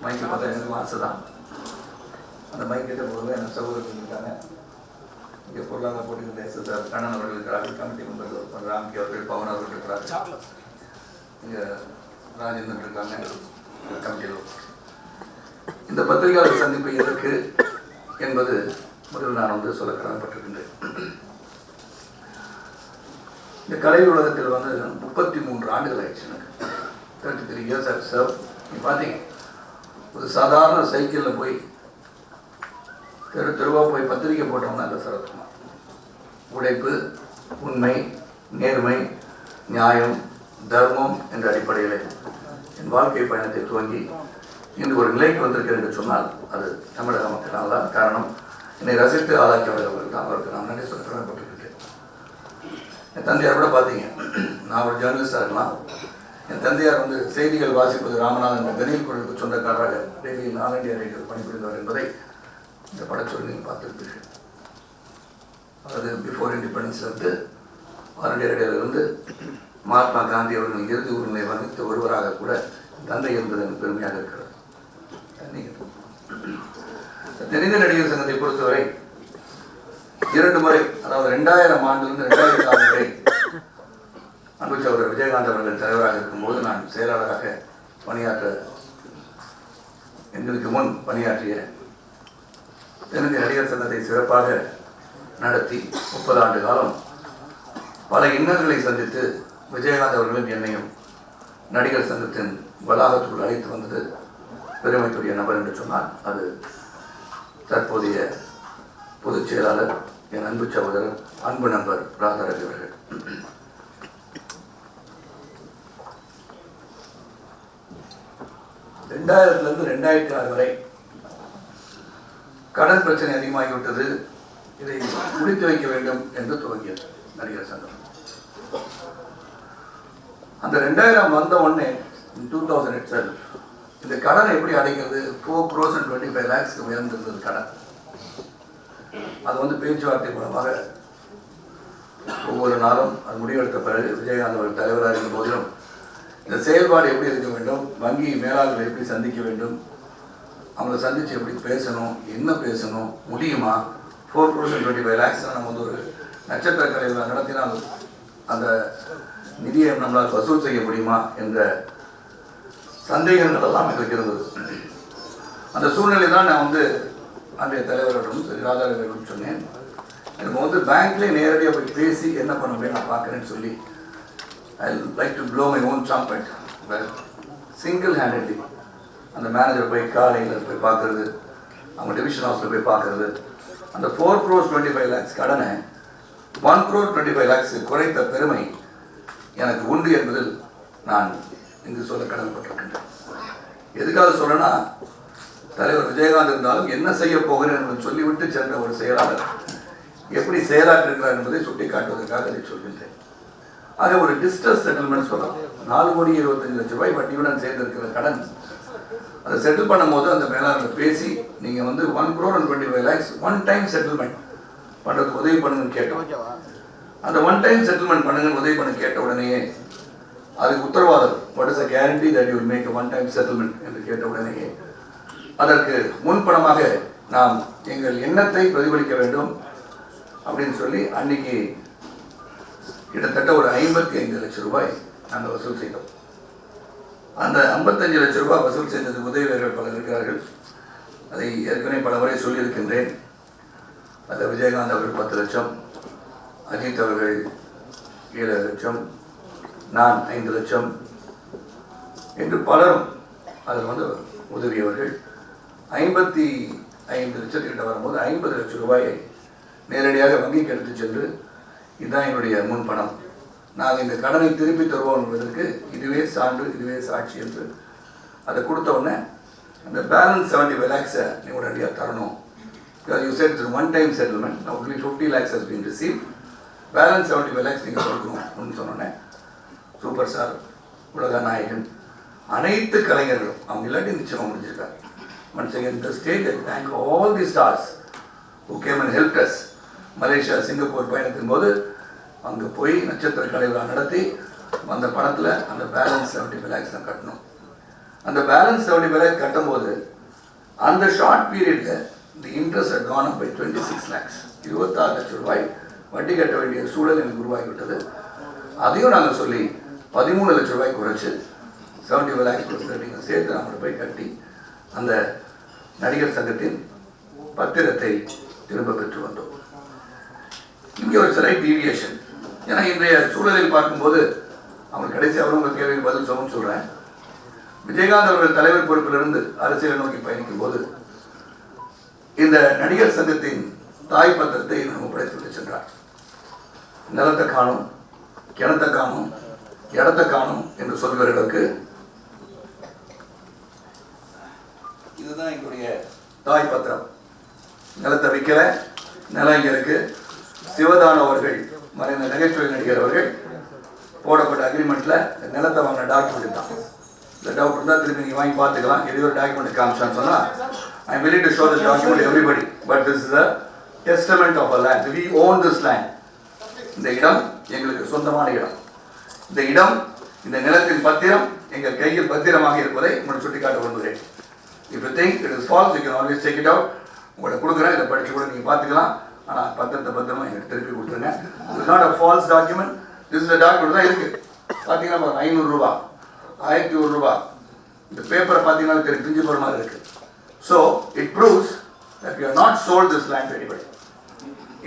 மைக்கு பார்த்தா எனக்கு ஆசை தான். அந்த மைக்கிட்ட போது என்ன சகோதரர்கள் இருக்காங்க. இங்கே பொருளாதார போட்டிகள் எஸ்எஸ்ஆர் கண்ணன் அவர்கள் இருக்கிறார்கள், கமிட்டி மெம்பர்கள் ராம்கி அவர்கள், பவன் அவர்கள் இருக்கிறார்கள், இங்கே ராஜேந்திரன் இருக்காங்க கமிட்டியில். இந்த பத்திரிகையாளர் சந்திப்பு எதற்கு என்பது முதலில் நான் வந்து சொல்ல கடமைப்பட்டிருக்கின்றேன். இந்த கலை உலகத்தில் வந்து 33 ஆண்டுகள் ஆயிடுச்சு எனக்கு. 33 years ஆஃப் சர்வ். நீ பார்த்தீங்க, ஒரு சாதாரண சைக்கிளில் போய் தெருவாக போய் பத்திரிக்கை போட்டோம்னா அந்த சரத்குமார். உழைப்பு, உண்மை, நேர்மை, நியாயம், தர்மம் என்ற அடிப்படையில் என் வாழ்க்கை பயணத்தை துவங்கி இன்று ஒரு நிலைக்கு வந்திருக்கிறேன் என்று சொன்னால் அது தமிழக மக்களால் தான். காரணம், என்னை ரசித்து ஆளாக்கியவர்கள் தான். அவருக்கு நான் நன்றி சொல்ல கடமைப்பட்டிருக்கேன். என் தந்தையார் கூட பார்த்தீங்க, நான் ஒரு ஜேர்னலிஸ்டாக இருக்கலாம். என் தந்தையார் வந்து செய்திகள் வாசிப்பது ராமநாதன் கணில் குழுவுக்கு சொந்தக்காரராக டெல்லியில் ஆல் இண்டியா ரேடியோ பணிபுரிந்தவர் என்பதை இந்த படச்சொல்லி நீங்கள் பார்த்துருப்பீர்கள். அதாவது பிஃபோர் இண்டிபெண்டன்ஸ்லேருந்து ஆல் இண்டியா ரேடியோவிலிருந்து மகாத்மா காந்தி அவர்களின் இறுதி உரிமையை வகித்த ஒருவராக கூட தந்தை என்பது எனக்கு பெருமையாக இருக்கிறது. தெரிந்த நடிகர் சங்கத்தை பொறுத்தவரை 2 முறை, அதாவது 2000 ஆண்டிலிருந்து 2006 வரை அன்பு சகோதரர் விஜயகாந்த் அவர்கள் தலைவராக இருக்கும்போது நான் செயலாளராக பணியாற்ற, எங்களுக்கு முன் பணியாற்றிய தென்னிந்திய நடிகர் சங்கத்தை சிறப்பாக நடத்தி 30 ஆண்டு காலம் பல இன்னல்களை சந்தித்து விஜயகாந்த் அவர்களும் என்னையும் நடிகர் சங்கத்தின் வளாகத்துக்குள் அழைத்து வந்தது பெருமைக்குரிய நபர் என்று சொன்னால் அது தற்போதைய பொதுச் செயலாளர் என் அன்பு சகோதரர் அன்பு நண்பர் ராதாரவி அவர்கள். ரெண்டாயிரத்திலிருந்து 2006 வரை கடன் பிரச்சனை அதிகமாகிவிட்டது. இதை முடித்து வைக்க வேண்டும் என்று துவங்கியது நடிகர் சங்கம். அந்த 2000 வந்த உடனே 2000 itself இந்த கடனை எப்படி அடைக்கிறது? 4 crores and 25 lakhs உயர்ந்திருந்தது கடன். அது வந்து பேச்சுவார்த்தை மூலமாக ஒவ்வொரு நாளும் அது முடிவெடுத்த பிறகு விஜயகாந்த் அவர்கள் தலைவராக இருக்கும் போதிலும் இந்த செயல்பாடு எப்படி இருக்க வேண்டும், வங்கி மேலாளர்களை எப்படி சந்திக்க வேண்டும், அவங்களை சந்தித்து எப்படி பேசணும், என்ன பேசணும், முடியுமா, 4 crores and 25 lakhs நம்ம வந்து ஒரு நட்சத்திர கலையில் நடத்தினால் அந்த நிதியை நம்மளால் வசூல் செய்ய முடியுமா என்ற சந்தேகங்கள் எல்லாம் எனக்கு இருந்தது. அந்த சூழ்நிலை தான் நான் வந்து அன்றைய தலைவரிடம் சரி ராதாரவிடம் சொன்னேன், எனக்கு வந்து பேங்க்லேயே நேரடியாக போய் பேசி என்ன பண்ண முடியும் நான் பார்க்குறேன்னு சொல்லி I like to flow my own trumpet. Single handedly அந்த மேனேஜர் போய் காலையில் போய் பார்க்குறது, அவங்க டிவிஷன் ஹவுஸில் போய் பார்க்குறது, அந்த 4 crores 25 lakhs கடனை 1 crore 25 lakhs குறைத்த பெருமை எனக்கு உண்டு என்பதில் நான் இங்கு சொல்ல கடமைப்பட்டிருக்கின்றேன். எதுக்காக சொல்றேன்னா, தலைவர் விஜயகாந்த் இருந்தாலும் என்ன செய்ய போகிறேன் என்று சொல்லிவிட்டு சென்ற ஒரு செயலாளர் எப்படி செயலாற்றிருக்கிறார் என்பதை சுட்டி காட்டுவதற்காக அதை சொல்கின்றேன். ஆக ஒரு டிஸ்ட்ரஸ் செட்டில்மெண்ட் சொல்லலாம். 4,25,00,000 வட்டியுடன் சேர்ந்திருக்கிற கடன் அதை செட்டில் பண்ணும்போது அந்த மேலாளர் பேசி நீங்கள் வந்து 1 crore and 25 lakhs one time settlement பண்ணுறதுக்கு உதவி பண்ணுங்கன்னு கேட்டோம். அந்த ஒன் டைம் செட்டில்மெண்ட் பண்ணுங்கன்னு உதவி பண்ண கேட்ட உடனேயே அதுக்கு உத்தரவாதம், what is a guarantee that you will make one time settlement என்று கேட்ட உடனேயே அதற்கு முன்பணமாக நாம் எங்கள் எண்ணத்தை பிரதிபலிக்க வேண்டும் அப்படின்னு சொல்லி அன்னைக்கு கிட்டத்தட்ட ஒரு 55 லட்சம் ரூபாய் நாங்கள் வசூல் செய்தோம். அந்த 55 லட்சம் ரூபாய் வசூல் செய்தது உதவியாளர்கள் பலர் இருக்கிறார்கள். அதை ஏற்கனவே பல முறை சொல்லியிருக்கின்றேன். அதில் விஜயகாந்த் அவர்கள் 10 லட்சம், அஜித் அவர்கள் 7 லட்சம், நான் 5 லட்சம் என்று பலரும் அதில் வந்து உதவியவர்கள். 55 லட்சத்திட்ட வரும்போது 50 லட்சம் ரூபாயை நேரடியாக வங்கிக்கு எடுத்து சென்று இதுதான் என்னுடைய முன்பணம், நாங்கள் இந்த கடனை திருப்பி தருவோம் என்பதற்கு இதுவே சான்று, இதுவே சாட்சி என்று அதை கொடுத்த உடனே அந்த பேலன்ஸ் 75 lakhs நீ உடனடியாக தரணும். You said it's a one-time settlement. Now only 50 lakhs has been received. Balance 75 lakhs நீங்கள் கொடுக்கணும் அப்படின்னு சொன்னோன்னே சூப்பர் சார், உலக நாயகன், அனைத்து கலைஞர்களும் அவங்க இல்லாட்டி நிச்சயமாக முடிஞ்சிருக்காங்க. Once again, the state, I thank all the stars who came and helped us. Malaysia, Singapore பயணத்தின் போது அங்கே போய் நட்சத்திர கலை விழா நடத்தி அந்த பணத்தில் அந்த பேலன்ஸ் 75 lakhs தான் கட்டணும். அந்த பேலன்ஸ் 75 lakhs கட்டும்போது அந்த ஷார்ட் பீரியடில் இந்த interest had gone up by 26 lakhs. 26 லட்சம் ரூபாய் வட்டி கட்ட வேண்டிய சூழல் எனக்கு உருவாகிவிட்டது. அதையும் நாங்கள் சொல்லி 13 லட்சம் ரூபாய் குறைச்சி 75 lakhs சேர்த்து நாங்கள் போய் கட்டி அந்த நடிகர் சங்கத்தின் பத்திரத்தை திரும்ப பெற்று வந்தோம். இங்கே ஒரு சில டீவியேஷன், ஏன்னா இன்றைய சூழலில் பார்க்கும்போது அவங்க கடைசி அவங்க கேள்விக்கு பதில் சொல்கிறேன். விஜயகாந்த் அவர்கள் தலைவர் பொறுப்பிலிருந்து அரசியலை நோக்கி பயணிக்கும் போது இந்த நடிகர் சங்கத்தின் தாய் பத்திரத்தை நம்ம படைத்து சென்றார். நிலத்தை காணும், கிணத்தை காணும், இடத்தை காணும் என்று சொல்கிறவர்களுக்கு இதுதான் எங்களுடைய தாய் பத்திரம். நிலத்தை விற்கிற நிலம் இங்கே இருக்கு. சிவதான அவர்கள் மறைந்த நகைச்சுவை நடிகர் அவர்கள் போடப்பட்ட அக்ரிமெண்ட்ல நிலத்தை வாங்கின டாக்குமெண்ட் தான். இந்த டவுட் இருந்தால் திரும்பி நீங்கள் வாங்கி பார்த்துக்கலாம். எது ஒரு டாக்குமெண்ட் காமிச்சான்னு சொன்னால் I M willing to show this document to everybody, but this is a testament of a land. We own this land. இந்த இடம் எங்களுக்கு சொந்தமான இடம். இந்த இடம், இந்த நிலத்தின் பத்திரம் எங்கள் கையில் பத்திரமாக இருப்பதை உங்களுக்கு சுட்டிக்காட்ட விரும்புகிறேன். If you think it is false, you can always take it out. உங்களை கொடுக்குறேன், இதை படித்து கூட நீங்கள் பார்த்துக்கலாம். ஆனால் பத்திரத்தை பத்திரமா எங்களுக்கு திருப்பி கொடுத்துருங்க. It is not a false document. This is a document தான் இருக்குது. பார்த்தீங்கன்னா 500 ரூபா, 1100 ரூபா. இந்த பேப்பரை பார்த்தீங்கன்னா தெரியும், பிஞ்சு போகிற மாதிரி இருக்குது. So it proves that we have not sold this land to anybody.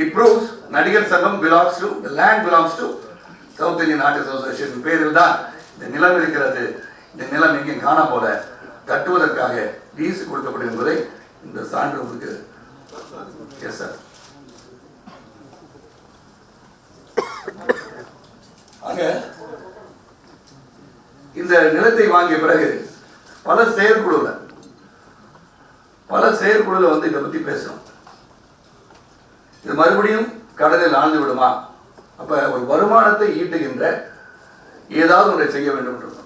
It proves நடிகர் சங்கம் belongs to, the land belongs to South Indian Artists Association பேரில் தான் இந்த நிலம் இருக்கிறது. இந்த நிலம் எங்கேயும் காண போல கட்டுவதற்காக லீஸ் கொடுக்கப்படும் என்பதை இந்த சான்று உங்களுக்கு. Yes sir. ஆக இந்த நிலத்தை வாங்கிய பிறகு பல செயற்குழுல வந்து இதை பத்தி பேசணும். இது மறுபடியும் கடலில் ஆழ்ந்து விடுமா? அப்ப ஒரு வருமானத்தை ஈட்டுகின்ற ஏதாவது ஒன்றை செய்ய வேண்டும் என்று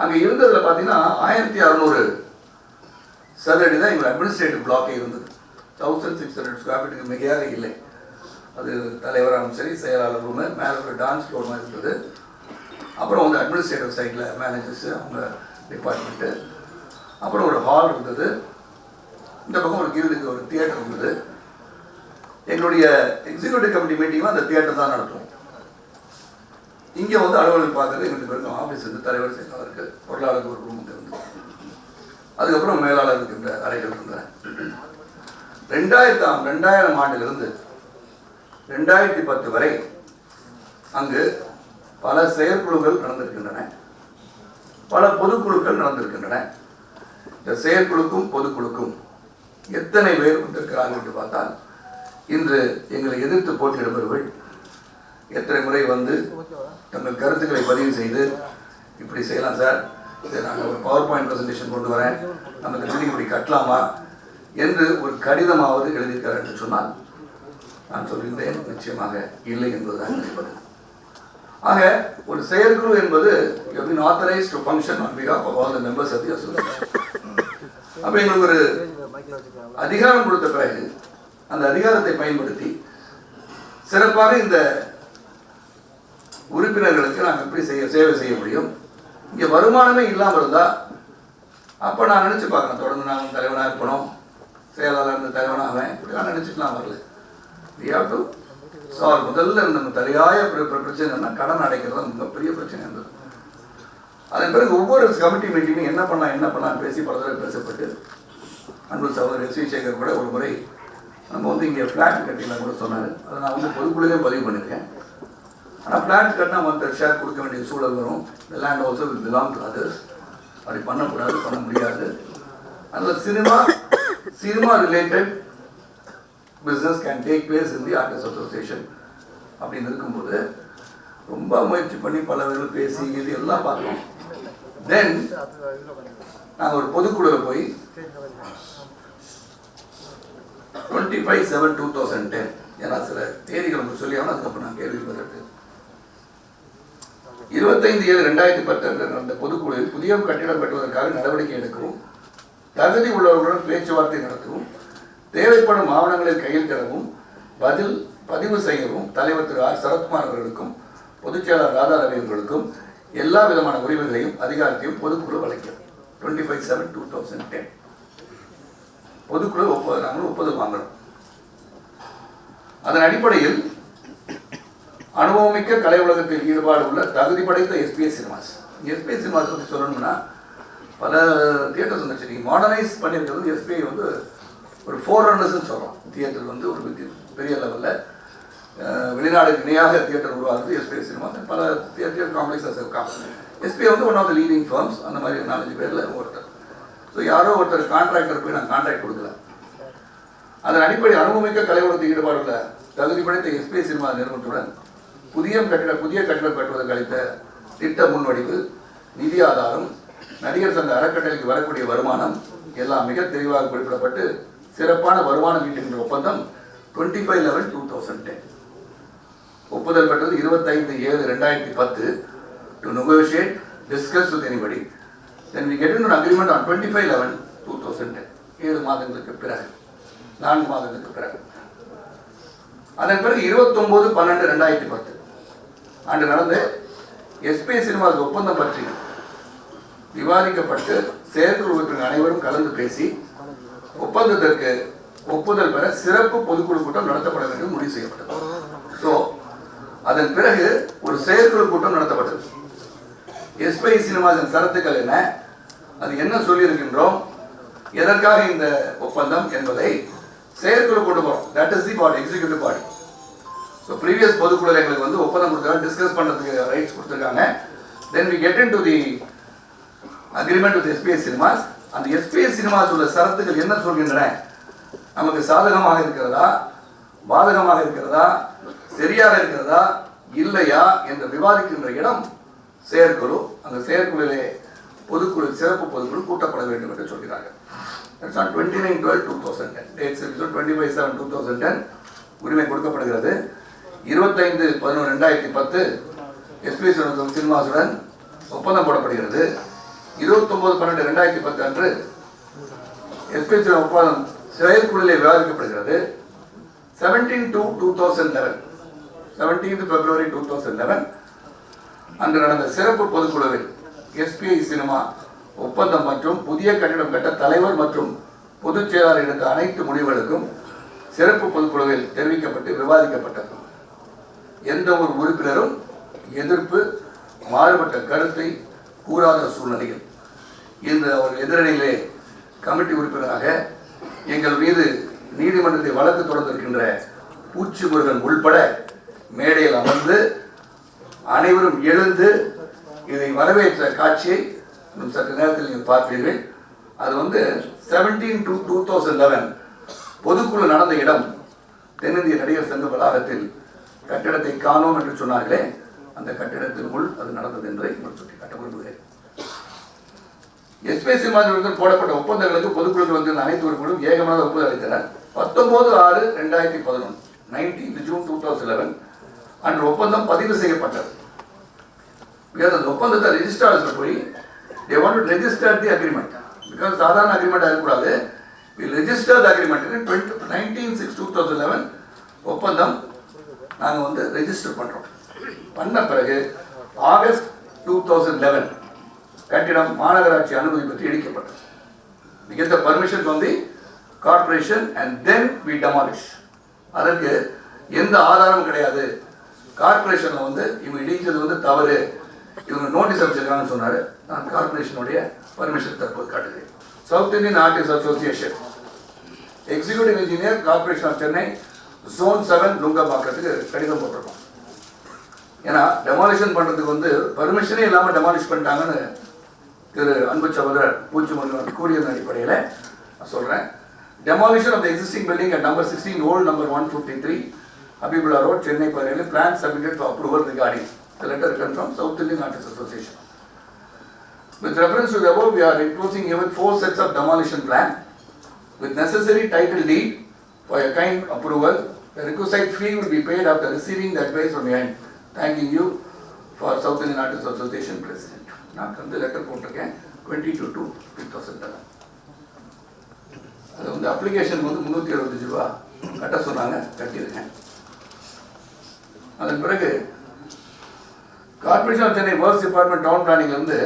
அங்க இருந்ததுல பாத்தீங்கன்னா 1600 சதுரடி தான் எங்க அட்மினிஸ்ட்ரேட்டிவ் பிளாக்கே இருந்தது. 1600 ஸ்கொயர் ஃபீட்டுக்கு மிகையாக இல்லை. அது தலைவராலும் சரி, செயலாளர் ரூமு, மேலே ஒரு டான்ஸ் ஃப்ளோர் மாதிரி இருந்தது. அப்புறம் வந்து அட்மினிஸ்ட்ரேட்டிவ் சைடில் மேனேஜர்ஸு, அவங்க டிபார்ட்மெண்ட்டு, அப்புறம் ஒரு ஹால் இருந்தது. இந்த பக்கம் ஒரு கீழுக்கு ஒரு தியேட்டர் இருந்தது. எங்களுடைய எக்ஸிக்யூட்டிவ் கமிட்டி மீட்டிங்கும் அந்த தியேட்டர் தான் நடத்துவோம். இங்கே வந்து அலுவலகம் பார்க்குறது எங்களுக்கு இருக்கும். ஆஃபீஸ் வந்து தலைவர் செயலாளருக்கு, பொருளாளருக்கு ஒரு ரூமுக்கு இருந்தது. அதுக்கப்புறம் மேலாளர் இருக்கின்ற அறைகள் இருந்தன. 2000 ஆண்டிலிருந்து 2010 வரை அங்கு பல செயற்குழுக்கள் நடந்திருக்கின்றன, பல பொதுக்குழுக்கள் நடந்திருக்கின்றன. இந்த செயற்குழுக்கும் பொதுக்குழுக்கும் எத்தனை பேர் வந்திருக்கிறார்கள் என்று பார்த்தால், இன்று எங்களை எதிர்த்து போட்டியிடுபவர்கள் எத்தனை முறை வந்து தங்கள் கருத்துக்களை பதிவு செய்து, இப்படி செய்யலாம் சார், இதை நாங்கள் ஒரு பவர் பாயிண்ட் ப்ரெசன்டேஷன் கொண்டு வரேன், நம்ம இந்த பில்டிங் இப்படி கட்டலாமா என்று ஒரு கடிதமாவது எழுதியிருக்கிறார் என்று சொன்னால் நான் சொல்கின்றேன், நிச்சயமாக இல்லை என்பதுதான் என்பது. ஆக ஒரு செயற்குழு என்பது authorized to function on behalf of all the members of the association. அப்ப எங்களுக்கு ஒரு அதிகாரம் கொடுத்த பிறகு அந்த அதிகாரத்தை பயன்படுத்தி சிறப்பாக இந்த உறுப்பினர்களுக்கு நாங்கள் எப்படி சேவை செய்ய முடியும். இங்கே வருமானமே இல்லாமல் இருந்தால் அப்போ நான் நினச்சி பார்க்குறேன், தொடர்ந்து நாங்கள் தலைவனாக இருக்கணும், செயலாளர் இருந்த தலைவனாக இப்படிலாம் நினச்சிக்கலாம் வரல. we have to solve. முதல்ல நம்ம தலையாய பிரச்சனைனா கடன் அடைக்கிறது மிகப்பெரிய பிரச்சனை இருந்தது. அதன் பிறகு ஒவ்வொரு கமிட்டி மீட்டிங்கும் என்ன பண்ணலாம் பேசி பல தடவை பேசப்பட்டு, அன்பு சகோதரர் எஸ் வி சேகர் கூட ஒரு முறை நம்ம வந்து இங்கே ஃப்ளாட் கட்டிலாம் கூட சொன்னார். அதை நான் வந்து பொதுக்குழுவே பதிவு பண்ணியிருக்கேன். ஆனால் ஃப்ளாட் கட்டினா மற்ற ஷேர் கொடுக்க வேண்டிய சூழல் வரும். இந்த land also will belong to others. அப்படி பண்ணக்கூடாது, பண்ண முடியாது. அதில் cinema related business can take place in the artist association அப்படின்னு இருக்கும்போது ரொம்ப முயற்சி பண்ணி பல பேர் பேசி இது எல்லாம் பார்த்தோம். தென் நாங்கள் ஒரு பொதுக்குழுவில் போய் 25/7/2010, ஏன்னா சில தேதிகள் உங்களுக்கு சொல்லி ஆகணும், அதுக்கப்புறம் நான் கேள்வி பதில் 25/7/2010 நடந்த பொதுக்குழுவில் புதிய கட்டிடம் கட்டுவதற்காக நடவடிக்கை எடுக்கவும், தகுதி உள்ளவர்களுடன் பேச்சுவார்த்தை நடத்தவும், தேவைப்படும் ஆவணங்களை கையெழுத்திடவும், பதிவு செய்யவும் தலைவர் திரு ஆர் சரத்குமார் அவர்களுக்கும் பொதுச் செயலாளர் ராதா ரவி அவர்களுக்கும் எல்லா விதமான உரிமைகளையும் அதிகாரத்தையும் பொதுக்குழு வழங்கியது. 25/7/2010 பொதுக்குழு நாங்கள் ஒப்புதல் வாங்கணும். அதன் அடிப்படையில் அனுபவமிக்க கலை உலகத்தில் ஈடுபாடு உள்ள தகுதி படைத்த எஸ்பிஎஸ் சினிமாஸ் பற்றி சொல்லணும்னா பல தியேட்டர்ஸ் வந்துச்சு. நீங்கள் மாடர்னைஸ் பண்ணியிருக்கிறது எஸ்பிஐ வந்து ஒரு 400 சொல்கிறோம். தியேட்டர் வந்து ஒரு பெரிய லெவலில் வெளிநாடுக்கு இணையாக தியேட்டர் உருவாகுது எஸ்பிஐ சினிமா. பல தியேட்டர் காம்ப்ளெக்ஸஸ் இருக்காங்க. எஸ்பிஐ வந்து one of the leading firms. அந்த மாதிரி 4-5 பேரில் ஒருத்தர். ஸோ யாரோ ஒருத்தர் கான்ட்ராக்டர் போய் நாங்கள் கான்ட்ராக்ட் கொடுக்கல. அதன் அடிப்படையில் அனுபவமிக்க கலை உலகத்தில் ஈடுபாடு உள்ள தகுதி படைத்த எஸ்பிஐ சினிமா நிறுவனத்துடன் புதிய கட்டிடம் கட்டுவதற்கு அளித்த திட்ட முன்வடிவு, நிதி ஆதாரம், நடிகர் சங்க அறக்கட்டளைக்கு வரக்கூடிய வருமானம் எல்லாம் மிக தெளிவாக குறிப்பிடப்பட்டு சிறப்பான வருமானம் ஈட்டுகின்ற ஒப்பந்தம் 25/11/2010 ஒப்புதல் பெற்றது. 25/7/2010 to negotiate, discuss with anybody. Then we get into an agreement on 25/11/2010 7 மாதங்களுக்கு பிறகு 4 மாதங்களுக்கு பிறகு. அதன் பிறகு 29/12/2010 அன்று நடந்த எஸ்பிஐ சினிமாஸ் ஒப்பந்தம் பற்றி விவாதிக்கப்பட்டு செயற்குழு உறுப்பினர் அனைவரும் கலந்து பேசி ஒப்பந்தத்திற்கு ஒப்புதல் பெற சிறப்பு பொதுக்குழு கூட்டம் நடத்தப்பட வேண்டும் முடிவு செய்யப்பட்டது. ஸோ அதன் பிறகு ஒரு செயற்குழு கூட்டம் நடத்தப்பட்டது. எஸ்பிஐ சினிமாஸின் சரத்துக்கள் என்ன, அது என்ன சொல்லியிருக்கின்றோம், எதற்காக இந்த ஒப்பந்தம் என்பதை செயற்குழு கொண்டு போகிறோம். That is the body, executive body. So previous பொதுக்குழு எங்களுக்கு வந்து ஒப்பந்தம் கொடுத்துருக்காங்க, டிஸ்கஸ் பண்ணுறதுக்கு ரைட்ஸ் கொடுத்துருக்காங்க. Then we get into the agreement with SPI cinemas. அந்த எஸ்பிஐ சினிமாஸ் உள்ள சரத்துக்கள் என்ன சொல்கின்றன, நமக்கு சாதகமாக இருக்கிறதா, பாதகமாக இருக்கிறதா, சரியாக இருக்கிறதா, இல்லையா என்று விவாதிக்கின்ற இடம் செயற்குழு. அந்த செயற்குழுவிலே பொதுக்குழு, சிறப்பு பொதுக்குழு கூட்டப்பட வேண்டும் என்று சொல்கிறார்கள். 29/12/2010 டேட்ஸ் 25/7/2010 உரிமை கொடுக்கப்படுகிறது. 25/11/2010 எஸ்பிஐ சினிமாஸுடன் ஒப்பந்தம் போடப்படுகிறது. 29/12/2010 அன்று எஸ்பிஐ ஒப்பந்தம் செயற்குழுவிலே விவாதிக்கப்படுகிறது. 17/2/2011 February 2011 அன்று நடந்த சிறப்பு பொதுக்குழுவில் எஸ்பிஐ சினிமா ஒப்பந்தம் மற்றும் புதிய கட்டிடம் கட்ட தலைவர் மற்றும் பொதுச் செயலாளர் எடுத்த அனைத்து முடிவுகளுக்கும் சிறப்பு பொதுக்குழுவில் தெரிவிக்கப்பட்டு விவாதிக்கப்பட்டது. எந்த ஒரு உறுப்பினரும் எதிர்ப்பு, மாறுபட்ட கருத்தை கூறாத சூழ்நிலையில் இன்று அவர் எதிரணியிலே கமிட்டி உறுப்பினராக எங்கள் மீது நீதிமன்றத்தை வழக்கு தொடர்ந்திருக்கின்ற பூச்சி முருகன் உள்பட மேடையில் அமர்ந்து அனைவரும் எழுந்து இதை வரவேற்ற காட்சியை இன்னும் சற்று நேரத்தில் நீங்கள் பார்ப்பீர்கள். அது வந்து 17/2/2011 பொதுக்குழு நடந்த இடம் தென்னிந்திய நடிகர் சங்க வளாகத்தில். கட்டிடத்தை காணோம் என்று சொன்னார்களே, அந்த கட்டிடத்திற்குள் அது நடந்தது என்று சுட்டி காட்ட விரும்புகிறேன். எஸ்பிஐ சினிமாவுடன் போடப்பட்ட ஒப்பந்தங்களுக்கு பொதுக்குழுவில் வந்திருந்த அனைத்து உறுப்பினர்களும் ஏகமாக ஒப்புதல் அளித்தனர். 19/6/2011 19 June 2011 அன்று ஒப்பந்தம் பதிவு செய்யப்பட்டது. அந்த ஒப்பந்தத்தை ரெஜிஸ்ட்ரார்ஸில் போய் they want to register the agreement because சாதாரண அக்ரிமெண்ட் இருக்கக்கூடாது. we register the agreement in 19/6/2011 ஒப்பந்தம் நாங்கள் வந்து ரெஜிஸ்டர் பண்ணுறோம். பண்ண பிறகு ஆகஸ்ட் 2011 கட்டிடம் மாநகராட்சி அனுமதி பற்றி இடிக்கப்பட்டது. we get the permission from the corporation and then we demolish. அதற்கு எந்த ஆதாரமும் கிடையாது. கார்பரேஷனில் வந்து இவங்க இடிக்கிறது வந்து தவறு, இவங்க நோட்டீஸ் அனுப்பிச்சிருக்காங்கன்னு சொன்னார். நான் கார்பரேஷனுடைய பர்மிஷன் தற்போது காட்டுகிறேன். South Indian artist association executive engineer corporation of Chennai Zone 7 நுங்கம்பாக்கத்துக்கு கடிதம் போட்டிருக்கோம். ஏன்னா டெமாலிஷன் பண்ணுறதுக்கு வந்து பர்மிஷனே இல்லாமல் டெமாலிஷ் பண்ணிட்டாங்கன்னு திரு அன்பு சகோதரர் பூச்சி முருகன் கூறியதன் அடிப்படையில் நான் சொல்கிறேன். Demolition of the existing building at number 16 Old number 153 Habibullah Road, Chennai, Parallel, plan submitted for approval regarding the letter written from South Indian Artists Association. With reference to the above, we are enclosing even 4 sets of demolition plan with necessary title deed for a kind approval. The requisite fee will be paid after receiving the advice from your end. Thanking you for South Indian Artists Association President. நான் வந்து letter போட்டிருக்கேன் 22/2/2011. அது வந்து application வந்து 375 ரூபா கட்ட சொன்னாங்க, கட்டியிருக்கேன். அதன் பிறகு corporation of Chennai works department town பிளானிங்லேருந்து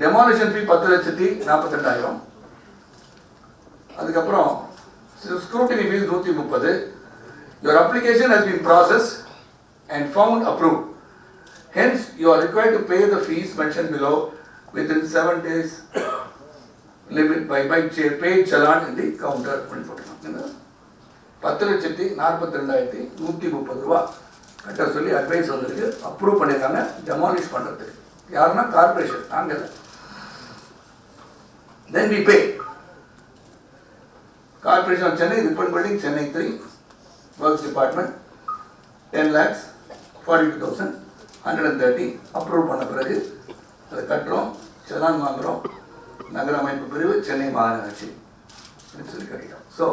டெமாலிஷன் ஃபீ 10,42,000. அதுக்கப்புறம் scrutiny fees 130. Your application has been processed and found approved. Hence, you are required to pay the fees mentioned below within 7 days limit by pay challan in the counter. 10,42,130 ரூபா கட்ட சொல்லி advice வந்திருக்கு. Approve பண்ணியிருக்காங்க demolish பண்ணுறதுக்கு. யாருன்னா corporation, நாங்கள். Then we pay. Corporation of Chennai, Ripon Building, Chennai 3, Works Department, 10,42,130 approve பண்ண பிறகு அதை கட்டுறோம், சலான் வாங்குகிறோம். நகர அமைப்பு பிரிவு சென்னை மாநகராட்சி சொல்லி கட்டிட்டோம். So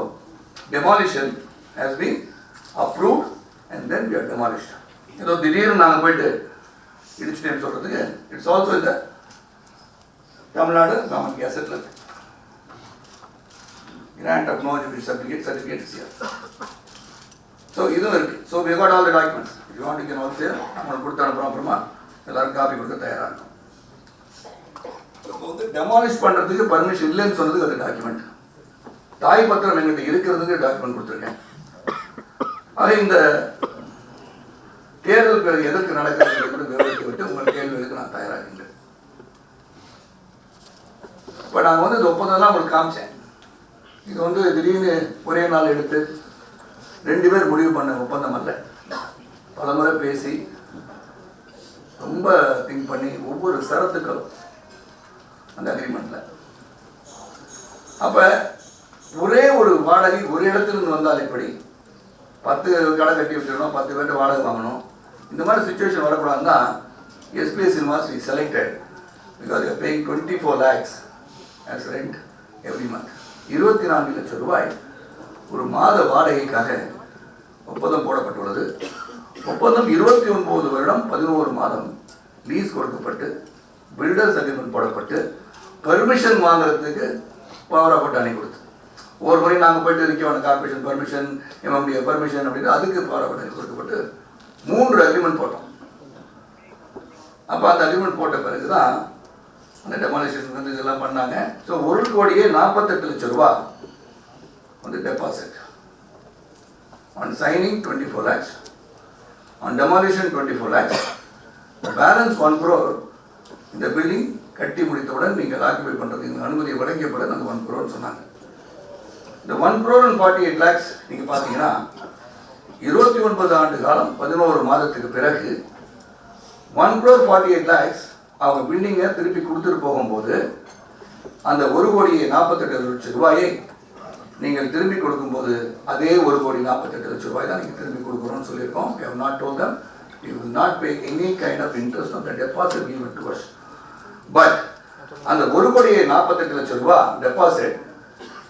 demolition has been approved and then we are demolished. ஏதோ திடீர்னு நாங்கள் போயிட்டு இடிச்சுட்டேன்னு சொல்கிறதுக்கு இட்ஸ் ஆல்சோ இந்த தமிழ்நாடு கவர்மெண்ட் கேசட்டில் grant of no certificate is here. So இதுவும் இருக்கு. So we got all the documents. If you want you can also நம்மளுக்கு கொடுத்து அனுப்புகிறோம். அப்புறமா எல்லாரும் காப்பி கொடுக்க தயாராக இருக்கும். வந்து டெமாலிஷ் பண்ணுறதுக்கு பர்மிஷன் இல்லைன்னு சொன்னதுக்கு அது டாக்குமெண்ட். தாய் பத்திரம் எங்கிட்ட இருக்கிறதுக்கு டாக்குமெண்ட் கொடுத்துருக்கேன். ஆக இந்த தேர்தல் பிறகு எதற்கு நடக்கிறது விவரித்து விட்டு உங்கள் கேள்விகளுக்கு நான் தயாராகின்றேன். இப்போ நாங்கள் வந்து இந்த ஒப்பந்தம்லாம் உங்களுக்கு காமிச்சேன். இது வந்து திடீர்னு ஒரே நாள் எடுத்து 2 பேர் முடிவு பண்ண ஒப்பந்தம் அல்ல. பலமுறை பேசி ரொம்ப திங்க் பண்ணி ஒவ்வொரு சரத்துக்களும் அந்த அக்ரிமெண்ட்ல. அப்போ ஒரே ஒரு வாடகை ஒரு இடத்துலேருந்து வந்தால் எப்படி 10 கடை கட்டி வச்சிடணும், 10 பேர்ட்டு வாடகை வாங்கணும், இந்த மாதிரி சுச்சுவேஷன் வரக்கூடாதுன்னு தான் SBI Cinemas we selected because they are paying 24 lakhs as rent every month. 24 லட்சம் ரூபாய் ஒரு மாத வாடகைக்காக ஒப்பந்தம் போடப்பட்டுள்ளது. ஒப்பந்தம் 29 வருடம் 11 மாதம் லீஸ் கொடுக்கப்பட்டு பில்டர்ஸ் அக்ரிமெண்ட் போடப்பட்டு பெர்மிஷன் வாங்குறதுக்கு பவர் ஆஃப் அட்டார்னி கொடுத்து ஒரு முறை நாங்கள் போயிட்டு இருக்கோம் கார்பரேஷன் பெர்மிஷன், MMDA பெர்மிஷன் அப்படின்னு அதுக்கு பவர் ஆஃப் அட்டார்னி கொடுக்கப்பட்டு 3 அக்ரிமெண்ட் போட்டோம். அப்போ அந்த அக்ரிமெண்ட் போட்ட பிறகு தான் அந்த டெமாலிஷன் வந்து இதெல்லாம் பண்ணாங்க. ஸோ 1,48 லட்சம் ரூபா வந்து deposit. On signing 24 lakhs, on demolition 24 lakhs, balance 1 crore. இந்த பில்டிங் கட்டி முடித்தவுடன் நீங்கள் ஆக்கிபை பண்ணுறதுக்கு அனுமதி வழங்கியவுடன் அந்த 1 crore சொன்னாங்க. இந்த 1 crore and 48 lakhs நீங்கள் பார்த்தீங்கன்னா 29 ஆண்டு காலம் 11 மாதத்துக்கு பிறகு 1 crore 48 lakhs அவங்க பில்டிங்கை திருப்பி கொடுத்துட்டு போகும்போது அந்த 1,48 லட்சம் ரூபாயை நீங்கள் திரும்பி கொடுக்கும்போது அதே 1,48 லட்சம் ரூபாய் தான் நீங்கள் திரும்பி கொடுக்குறோம்னு சொல்லியிருக்கோம். We have not told them we will not pay any kind of interest on the deposit given to us. But அந்த 1,48 லட்சம் ரூபாய் deposit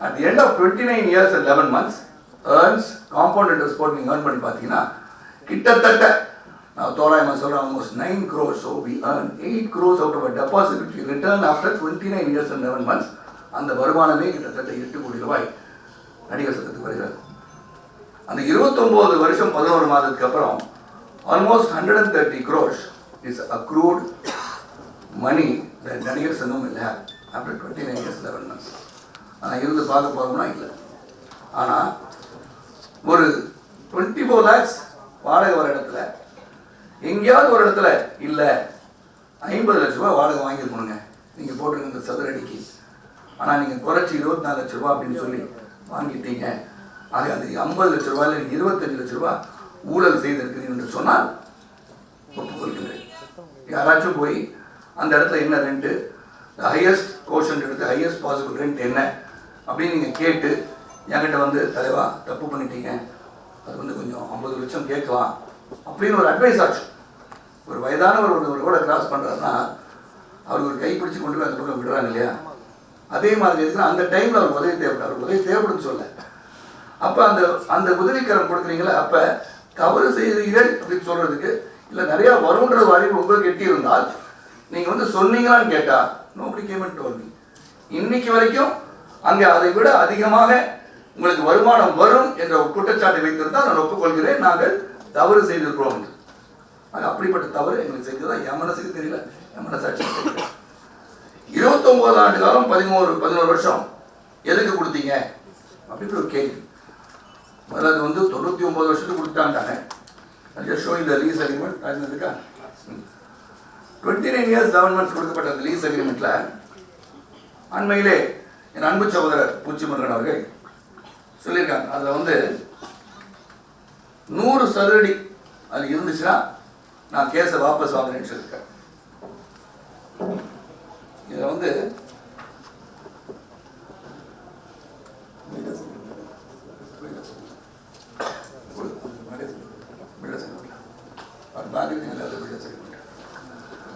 at the end of 29 years and 11 months earns compound interest போட்டு நீங்கள் earn பண்ணி பார்த்தீங்கன்னா கிட்டத்தட்ட நான் தோராயமாக சொல்கிறேன் almost 9 crores. So we earn 8 crores out of a deposit which we return after 29 years and 11 months. அந்த வருமானமே கிட்டத்தட்ட 8 கோடி ரூபாய் நடிகர் சங்கத்துக்கு வருகிறது. அந்த 29 வருஷம் 11 மாதத்துக்கு அப்புறம் almost 130 crores is accrued money that நடிகர் சங்கம் will have after 29 years 11 months. ஆனால் இருந்து பார்க்க போகிறோம்னா இல்லை. ஆனால் ஒரு 24 lakhs வாடகை வர இடத்துல எங்கேயாவது ஒரு இடத்துல இல்லை 50 லட்ச ரூபா வாடகை வாங்கியிருக்கணுங்க நீங்கள் போட்டிருக்க இந்த சதுரடிக்கு. ஆனால் நீங்கள் குறைச்சி 24 லட்ச ரூபா அப்படின்னு சொல்லி வாங்கிட்டீங்க. ஆக அந்த 50 லட்ச ரூபாயில் 25 லட்ச ரூபா ஊழல் செய்திருக்கிறீங்க என்று சொன்னால் ஒப்புக்கொள்கின்றேன். யாராச்சும் போய் அந்த இடத்துல என்ன ரெண்ட்டு, ஹையஸ்ட் கோஷன் எடுத்து ஹையஸ்ட் பாசிபிள் ரெண்ட் என்ன அப்படின்னு நீங்கள் கேட்டு என்கிட்ட வந்து தலைவா தப்பு பண்ணிட்டீங்க, அது வந்து கொஞ்சம் 50 லட்சம் கேட்கலாம் அப்படின்னு ஒரு அட்வைஸ் ஆச்சு. ஒரு வயதானவர் ஒரு ரோட கிராஸ் பண்ணுறாருன்னா அவருக்கு ஒரு கைப்பிடிச்சு கொண்டு போய் அந்த பக்கம் விடுறாங்க இல்லையா, அதே மாதிரி இருக்குன்னா அந்த டைமில் அவருக்கு உதவி தேவைப்படும். அவருக்கு உதவி தேவைப்படுன்னு சொல்ல அப்போ அந்த அந்த உதவிக்கரம் கொடுக்குறீங்களா, அப்போ தவறு செய்கிறீர்கள் அப்படின்னு சொல்கிறதுக்கு இல்லை நிறையா வரும்ன்ற அறிவு உங்களுக்கு எட்டியிருந்தால் நீங்கள் வந்து சொன்னீங்களான்னு கேட்டால் நோபடி கேமெண்ட் டோல் மீ. இன்னைக்கு வரைக்கும் அங்கே அதை விட அதிகமாக உங்களுக்கு வருமானம் வரும் என்ற ஒரு குற்றச்சாட்டை வைத்திருந்தால் நான் ஒப்புக்கொள்கிறேன் நாங்கள் தவறு செய்திருக்கிறோம் என்று. அது அப்படிப்பட்ட தவறு எங்களுக்கு செஞ்சதான் என் மனசுக்கு தெரியல, என் மனசாட்சிக்கு தெரியல. 29 ஆண்டு காலம் 11 வருஷம் எதுக்கு கொடுத்தீங்க அப்படின்னு ஒரு கேள்வி. முதல்ல அது வந்து 99 வருஷத்துக்கு கொடுத்தாண்டாங்க. ஷோயிங் த லீஸ் அக்ரிமெண்ட் அதுக்கா 29 இயர்ஸ் 11 months கொடுக்கப்பட்ட அந்த லீஸ் அக்ரிமெண்ட்ல அண்மையிலே என் அன்பு சகோதரர் பூச்சிமுருகன் அவர்கள் சொல்லியிருக்காங்க, அதில் வந்து 100 சதுரடி அது இருந்துச்சுன்னா நான் கேஸை வாபஸ் வாங்குறேன்னு சொல்லியிருக்கேன். இதில் வந்து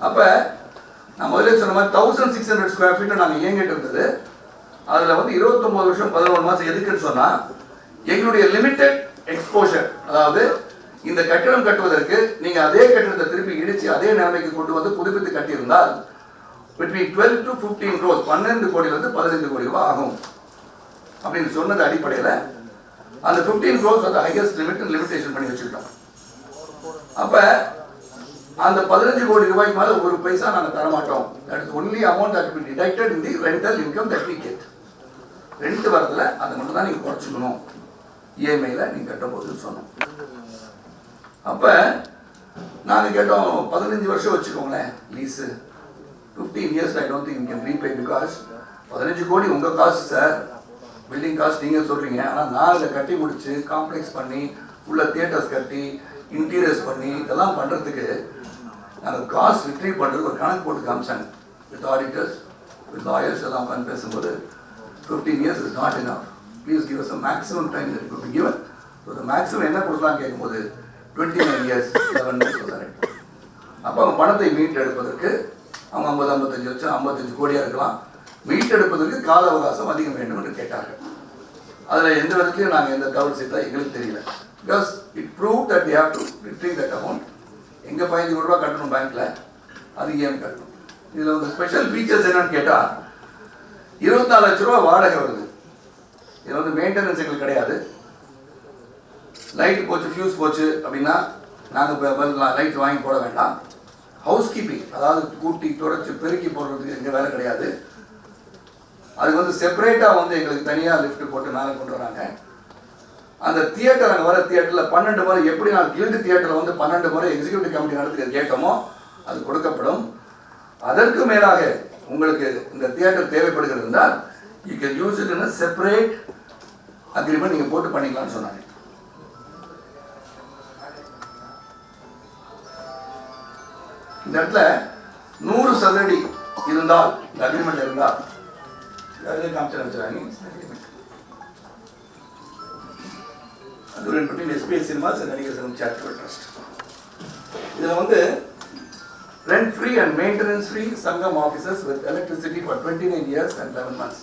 அப்போ நான் முதல்ல சொன்ன மாதிரி 1600 ஸ்கொயர் ஃபீட்டில் நாங்கள் இயங்கிட்டு இருந்தது. அதில் வந்து 29 வருஷம் 11 மாதம் எதுக்குன்னு சொன்னால் எங்களுடைய லிமிட்டெட் எக்ஸ்போஷர், அதாவது இந்த கட்டிடம் கட்டுவதற்கு நீங்கள் அதே கட்டிடத்தை திருப்பி இடித்து அதே நிலைமைக்கு கொண்டு வந்து புதுப்பித்து கட்டியிருந்தால் between 12 to 15 crores 12 கோடியிலிருந்து 15 கோடி ரூபாய் ஆகும் அப்படின்னு சொன்னது அடிப்படையில் அந்த 15 crores வந்து ஹையஸ்ட் லிமிட்டேஷன் பண்ணி வச்சுக்கிட்டோம். அப்போ அந்த 15 கோடி ரூபாய்க்கு மேலே ஒரு பைசா நாங்கள் தரமாட்டோம். That is only amount that be deducted in the rental income that we get. Rent வரதுல அதை மட்டும் தான் நீங்கள் குறைச்சிக்கணும் இஎம்ஐயில் நீங்கள் கட்டும் போதுன்னு சொன்னோம். அப்போ நாங்கள் கேட்டோம் 15 வருஷம் வச்சுக்கோங்களேன் lease, 15 years I don't think you can repay because 15 கோடி உங்கள் காஸ்ட் சார், பில்டிங் காஸ்ட் நீங்கள் சொல்கிறீங்க. ஆனால் நான் இதை கட்டி முடிச்சு காம்ப்ளெக்ஸ் பண்ணி உள்ள தியேட்டர்ஸ் கட்டி இன்டீரியர்ஸ் பண்ணி இதெல்லாம் பண்ணுறதுக்கு நாங்கள் காஸ்ட் ரிட்ரீவ் பண்ணுறதுக்கு ஒரு கணக்கு போட்டு காமிச்சாங்க வித் ஆடிட்டர்ஸ் வித் லாயர்ஸ் எல்லாம் உட்காந்து பேசும்போது 15 years is not enough. Please give us a maximum time that it could be given. So the maximum என்ன கொடுக்கலாம் கேட்கும்போது 29 years 11 months சொல்கிறாங்க. அப்போ அவங்க பணத்தை மீட்டெடுப்பதற்கு அவங்க 50-55 லட்சம் 55 கோடியாக இருக்கலாம், மீட்டெடுப்பதற்கு கால அவகாசம் அதிகம் வேண்டும் என்று கேட்டார்கள். அதில் எந்த விதத்துலையும் நாங்கள் எந்த தவறு செய்தால் எங்களுக்கு தெரியல. Because it prove that you have to retrieve that amount. எங்கே 15 கோடி ரூபா கட்டணும் பேங்க்கில், அது ஏன் கட்டணும். இதில் வந்து ஸ்பெஷல் ஃபீச்சர்ஸ் என்னன்னு கேட்டால் 24 லட்ச ரூபா வாடகை வருது. இதில் வந்து மெயின்டெனன்ஸ் எங்களுக்கு கிடையாது. லைட் போச்சு ஃபியூஸ் போச்சு அப்படின்னா நாங்கள் லைட் வாங்கி போட வேண்டாம். ஹவுஸ் கீப்பிங், அதாவது கூட்டி தொடச்சி பெருக்கி போடுறதுக்கு எங்கள் வேலை கிடையாது. அதுக்கு வந்து செப்பரேட்டாக வந்து எங்களுக்கு தனியாக லிஃப்ட் போட்டு மேலே கொண்டு வராங்க. அந்த தியேட்டர் அங்கே வர தியேட்டரில் 12 முறை எப்படி நான் கில்டு தியேட்டரில் வந்து 12 முறை எக்ஸிக்யூட்டிவ் கமிட்டி நடத்துக்க கேட்டோமோ அது கொடுக்கப்படும். அதற்கு மேலாக உங்களுக்கு இந்த தியேட்டர் தேவைப்படுகிறது என்றால் you can use it in separate agreement நீங்கள் போட்டு பண்ணிக்கலாம்னு சொன்னாங்க. இந்த இடத்துல 100 சதுரடி இருந்தால் இந்த அக்ரிமெண்ட் இருந்தால் காமிச்சு எஸ்பிஎஸ் சினிமாஸ் நடிகர் சங்கம் சேரிட்டபிள் ட்ரஸ்ட். இதில் வந்து rent free and maintenance free Sangam offices with electricity for 29 years and 11 months.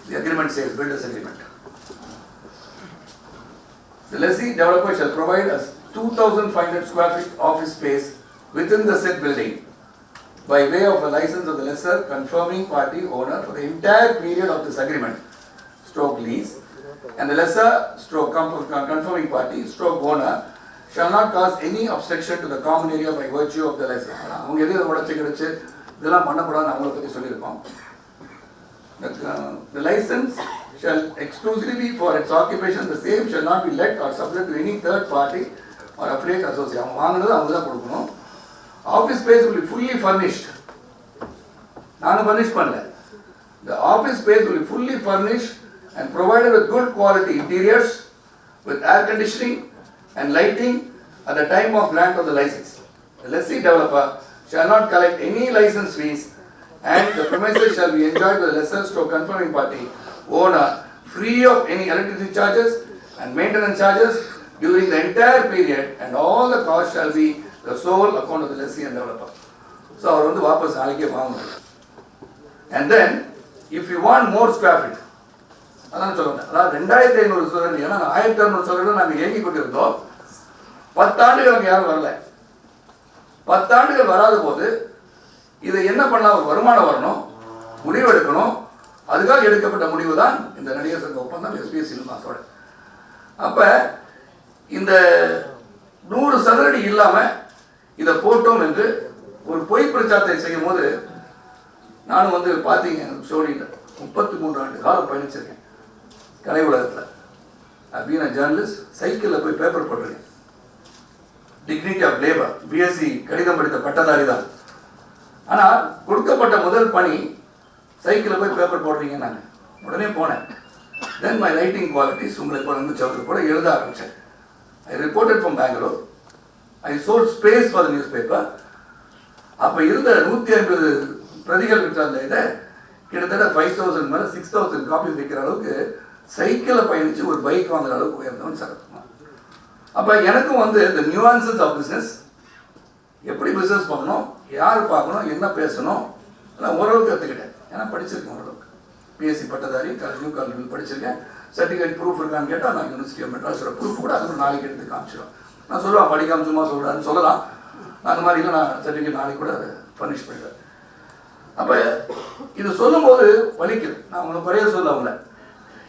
The agreement says builders agreement. The lessee developer shall provide us 2,500 square feet office space within the said building by way of a license of the lessor confirming party owner for the entire period of this agreement stroke lease, and the lessor stroke confirming party stroke owner shall not cause any obstruction to the common area by virtue of the license. அவங்க எது உடச்சு கிடைச்சு இதெல்லாம் பண்ணக்கூடாதுன்னு அவங்கள பற்றி சொல்லியிருக்கோம். The license shall exclusively be for its occupation. The same shall not be let or subject to any third party or affiliate associate. அவங்க வாங்கினது அவங்க தான் கொடுக்கணும். Office space will be fully furnished. நானும் furnish பண்ணல. The office space will be fully furnished and provided with good quality interiors with air conditioning and lighting at the time of grant of the license. The lessee developer shall not collect any license fees and the premises shall be enjoyed by the lessor stroke confirming party owner free of any electricity charges and maintenance charges during the entire period, and all the costs shall be the sole account of the lessee and developer. So அவர் வந்து வாபஸ் நாளைக்கே வாங்கணும். And then if you want more square feet, அதான் சொல்லுங்கள், அதாவது 2500 சதுரடி, ஏன்னா 1600 சதுரடி நாங்கள் இயங்கி கொண்டிருந்தோம். 10 ஆண்டுகளுக்கு யாரும் வரல. 10 ஆண்டுகள் வராத போது இதை என்ன பண்ணலாம், ஒரு வருமானம் வரணும், முடிவு எடுக்கணும். அதுக்காக எடுக்கப்பட்ட முடிவு தான் இந்த நடிகர் சங்க ஒப்பந்தம் எஸ்பிஎஸ் சினிமாஸோட. அப்போ இந்த 100 சதுரடி இல்லாமல் இதை போட்டோம் என்று ஒரு பொய் பிரச்சாரத்தை செய்யும் போது நானும் வந்து பார்த்தீங்க சோழியில் 33 ஆண்டு காலம் பயணிச்சிருக்கேன் கலை உலகத்தில். அப்படின்னா ஜேர்னலிஸ்ட் சைக்கிளில் போய் பேப்பர் போட்டிருக்கேன். டிக்னிட்டி ஆஃப் லேபர், பிஎஸ்சி கடிதம் படித்த பட்டதாரி தான். ஆனால் கொடுக்கப்பட்ட முதல் பணி சைக்கிளில் போய் பேப்பர் போடுறீங்க. நான் உடனே போனேன். தென் மை ரைட்டிங் குவாலிட்டிஸ் உங்களை போல சவுக்கு கூட எழுத ஆரம்பித்தேன். I reported from Bangalore. I sold space for the newspaper. அப்போ இருந்த 150 பிரதிகள் விற்ற அந்த இதை கிட்டத்தட்ட 5000 மேலே 6000 காப்பீஸ் விற்கிற அளவுக்கு சைக்கிளில் பயணித்து ஒரு பைக் வாங்குற அளவுக்கு உயர்ந்தவன் சரத்குமார். அப்போ எனக்கும் வந்து இந்த நியூஆன்சஸ் ஆஃப் பிஸ்னஸ், எப்படி பிஸ்னஸ் பண்ணணும், யார் பார்க்கணும், என்ன பேசணும், எல்லாம் ஓரளவுக்கு கற்றுக்கிட்டேன். ஏன்னா படிச்சிருக்கேன் ஓரளவுக்கு. பிஎஸ்சி பட்டதாரி, நியூ காலேஜ் படிச்சிருக்கேன். சர்டிஃபிகேட் ப்ரூஃப் இருக்கான்னு கேட்டால் நான் யூனிவர்சிட்டி ஆஃப் மெட்ராஸோட ப்ரூஃப் கூட அது ஒரு நாளைக்கு எடுத்து காமிச்சிடும். நான் சொல்லுவேன் படிக்காம சும்மா சொல்கிறான்னு சொல்லலாம். அந்த மாதிரி இல்லை, நான் சர்டிஃபிகேட் நாளைக்கு கூட அதை ஃபர்னிஷ் பண்ணிடுவேன். அப்போ இது சொல்லும்போது வலிக்குது. நான் உங்களுக்கு குறைய சொல்ல அவங்கள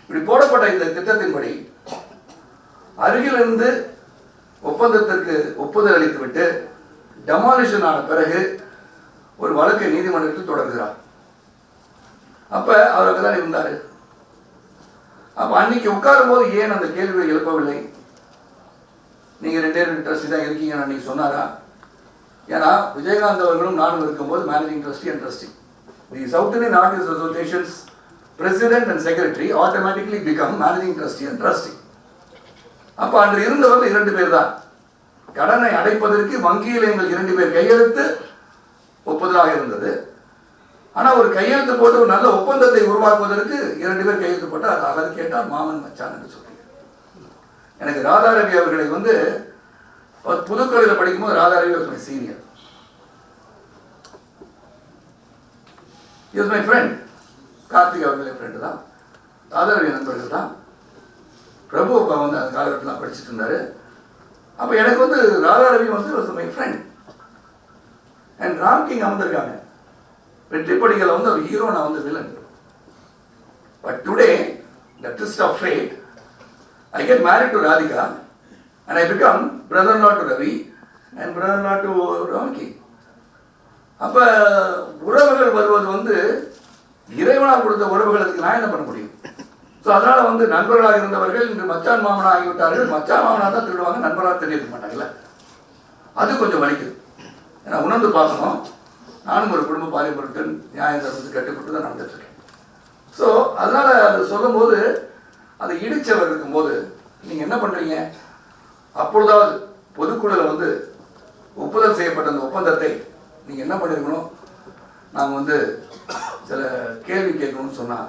இப்படி போடப்பட்ட இந்த திட்டத்தின்படி அருகிலிருந்து ஒப்பந்தத்திற்கு ஒப்புதல் அளித்துவிட்டு டெமாலிஷன் ஆன பிறகு ஒரு வழக்கை நீதிமன்றத்தில் தொடர்கிறார். அப்போ அவர் அங்கே தான் இருந்தார். அப்போ அன்னைக்கு உட்காரும் போது ஏன் அந்த கேள்வியை எழுப்பவில்லை? நீங்கள் 2 ட்ரஸ்டி தான் இருக்கீங்கன்னு அன்னைக்கு சொன்னாரா? ஏன்னா விஜயகாந்த் அவர்களும் நானும் இருக்கும்போது managing trustee and trustee, the south Indian artist associations president and secretary automatically become managing trustee and trustee. அப்போ அன்று இருந்தவர்கள் 2 பேர் தான். கடனை அடைப்பதற்கு வங்கியில் எங்கள் 2 பேர் கையெழுத்து ஒப்புதலாக இருந்தது. ஆனால் ஒரு கையெழுத்து போட்டு ஒரு நல்ல ஒப்பந்தத்தை உருவாக்குவதற்கு 2 பேர் கையெழுத்து போட்டு அதை கேட்டால் மாமன் மச்சான் என்று சொல்றீங்க. எனக்கு ராதாரவி அவர்களை வந்து புதுக்கோட்டையில் படிக்கும்போது Radharavi was my senior. Is my friend. Karthik அவர்களே ஃப்ரெண்டு தான், ராதாரவி நண்பர்கள் தான். பிரபு அப்பா வந்து அந்த காலகட்டத்தில் படிச்சுட்டு இருந்தார். அப்போ எனக்கு வந்து ராதாரவி வந்து வாஸ் மை ஃப்ரெண்ட். அண்ட் ராம்கிங் அமர்ந்திருக்காங்க. வெற்றி படிகளை வந்து ஒரு ஹீரோ, நான் வந்து villain. But today the twist of fate, I get married to Radhika and I become brother-in-law to Ravi and brother-in-law to Ramki. அப்போ உறவுகள் வருவது வந்து இறைவனால் கொடுத்த உறவுகளுக்கு நான் என்ன பண்ண முடியும்? ஸோ அதனால் வந்து நண்பர்களாக இருந்தவர்கள் இன்று மச்சான் மாமனாக ஆகிவிட்டார்கள். மச்சான் மாமனாக தான் திருடுவாங்க, நண்பராக தெரியக்க மாட்டாங்கல்ல. அது கொஞ்சம் வலிக்குது. ஏன்னா உணர்ந்து பார்க்கணும். நானும் ஒரு குடும்ப பாரம்பரியத்தின் நியாயத்தை வந்து கட்டுப்பட்டு தான் நடந்துட்டுருக்கேன். ஸோ அதனால் அது சொல்லும்போது அதை இடித்தவர் இருக்கும்போது நீங்கள் என்ன பண்ணுறீங்க? அப்பொழுதாவது பொதுக்குழுவில் வந்து ஒப்புதல் செய்யப்பட்ட அந்த ஒப்பந்தத்தை நீங்கள் என்ன பண்ணியிருக்கணும்? நாங்கள் வந்து சில கேள்வி கேட்கணும்னு சொன்னால்,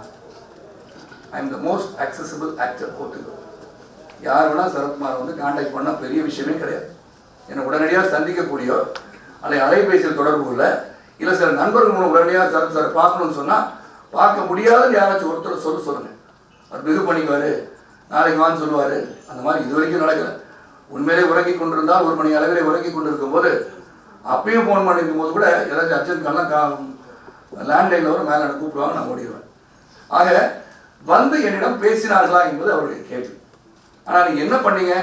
I am the most accessible actor போர்த்துக்கோ. யார் வேணால் சரத்குமார் வந்து கான்டாக்ட் பண்ணால் பெரிய விஷயமே கிடையாது. என்னை உடனடியாக சந்திக்கக்கூடிய அல்லது அலைபேசியில் தொடர்பு இல்லை, இல்லை சில நண்பர்கள் மூலம் உடனடியாக சரத் சாரை பார்க்கணும்னு சொன்னால் பார்க்க முடியாதுன்னு யாராச்சும் ஒருத்தர் சொல்லுங்கள். அவர் பிகு பண்ணிக்குவார், நாளைக்கு வான்னு சொல்லுவார். அந்த மாதிரி இது வரைக்கும் நடக்கலை. உண்மையிலே உறங்கி கொண்டிருந்தால் 1 மணி அளவிலே உறங்கி கொண்டிருக்கும் போது அப்பயும் ஃபோன் பண்ணியிருக்கும் போது கூட ஏதாச்சும் அர்ஜென்ட்கெல்லாம் லேண்ட்லைனில் வரும், மேலே கூப்பிடுவாங்க, நான் ஓடிடுவேன். ஆக வந்து என்னிடம் பேசினார்களா என்பது அவருடைய கேள்வி. ஆனால் நீங்கள் என்ன பண்ணீங்க?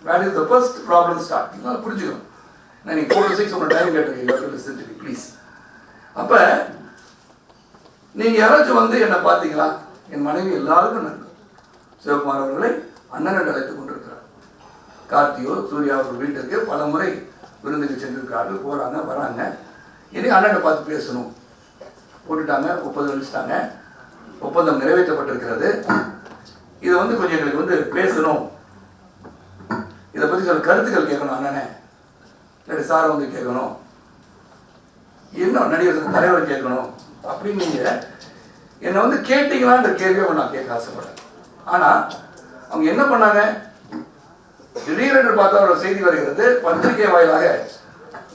What is the first problem start. நீங்கள் புரிஞ்சுக்கணும். நான் நீங்கள் 4 to 6 உங்கள் டைம் கேட்டிருக்கீங்க ப்ளீஸ். அப்போ நீங்கள் யாராச்சும் வந்து என்னை பார்த்தீங்களா? என் மனைவி எல்லாருக்கும் நன்றி. சிவகுமார் அவர்களை அண்ணன் என்று அழைத்துக் கொண்டிருக்கிறார். கார்த்தியோ சூர்யா அவர்கள் வீட்டிற்கு பல முறை விருந்துக்கு சென்றிருக்கார்கள், போகிறாங்க வராங்க. இனி அண்ணனை பார்த்து பேசணும். போட்டுட்டாங்க, ஒப்பந்தம் அளிச்சிட்டாங்க, ஒப்பந்தம் நிறைவேற்றப்பட்டிருக்கிறது. இதை வந்து கொஞ்சம் எங்களுக்கு வந்து பேசணும், இதை பற்றி சில கருத்துக்கள் கேட்கணும் அண்ணனே, இல்லாட்டி சாரை வந்து கேட்கணும், இன்னும் நடிகர் தலைவர் கேட்கணும் அப்படின்னு நீங்கள் என்னை வந்து கேட்டீங்களான்ற கேள்வியை நான் கேட்க ஆசைப்படுறேன். ஆனால் அவங்க என்ன பண்ணாங்க? திடீரென்று பார்த்தா ஒரு செய்தி வருகிறது, பத்திரிகை வாயிலாக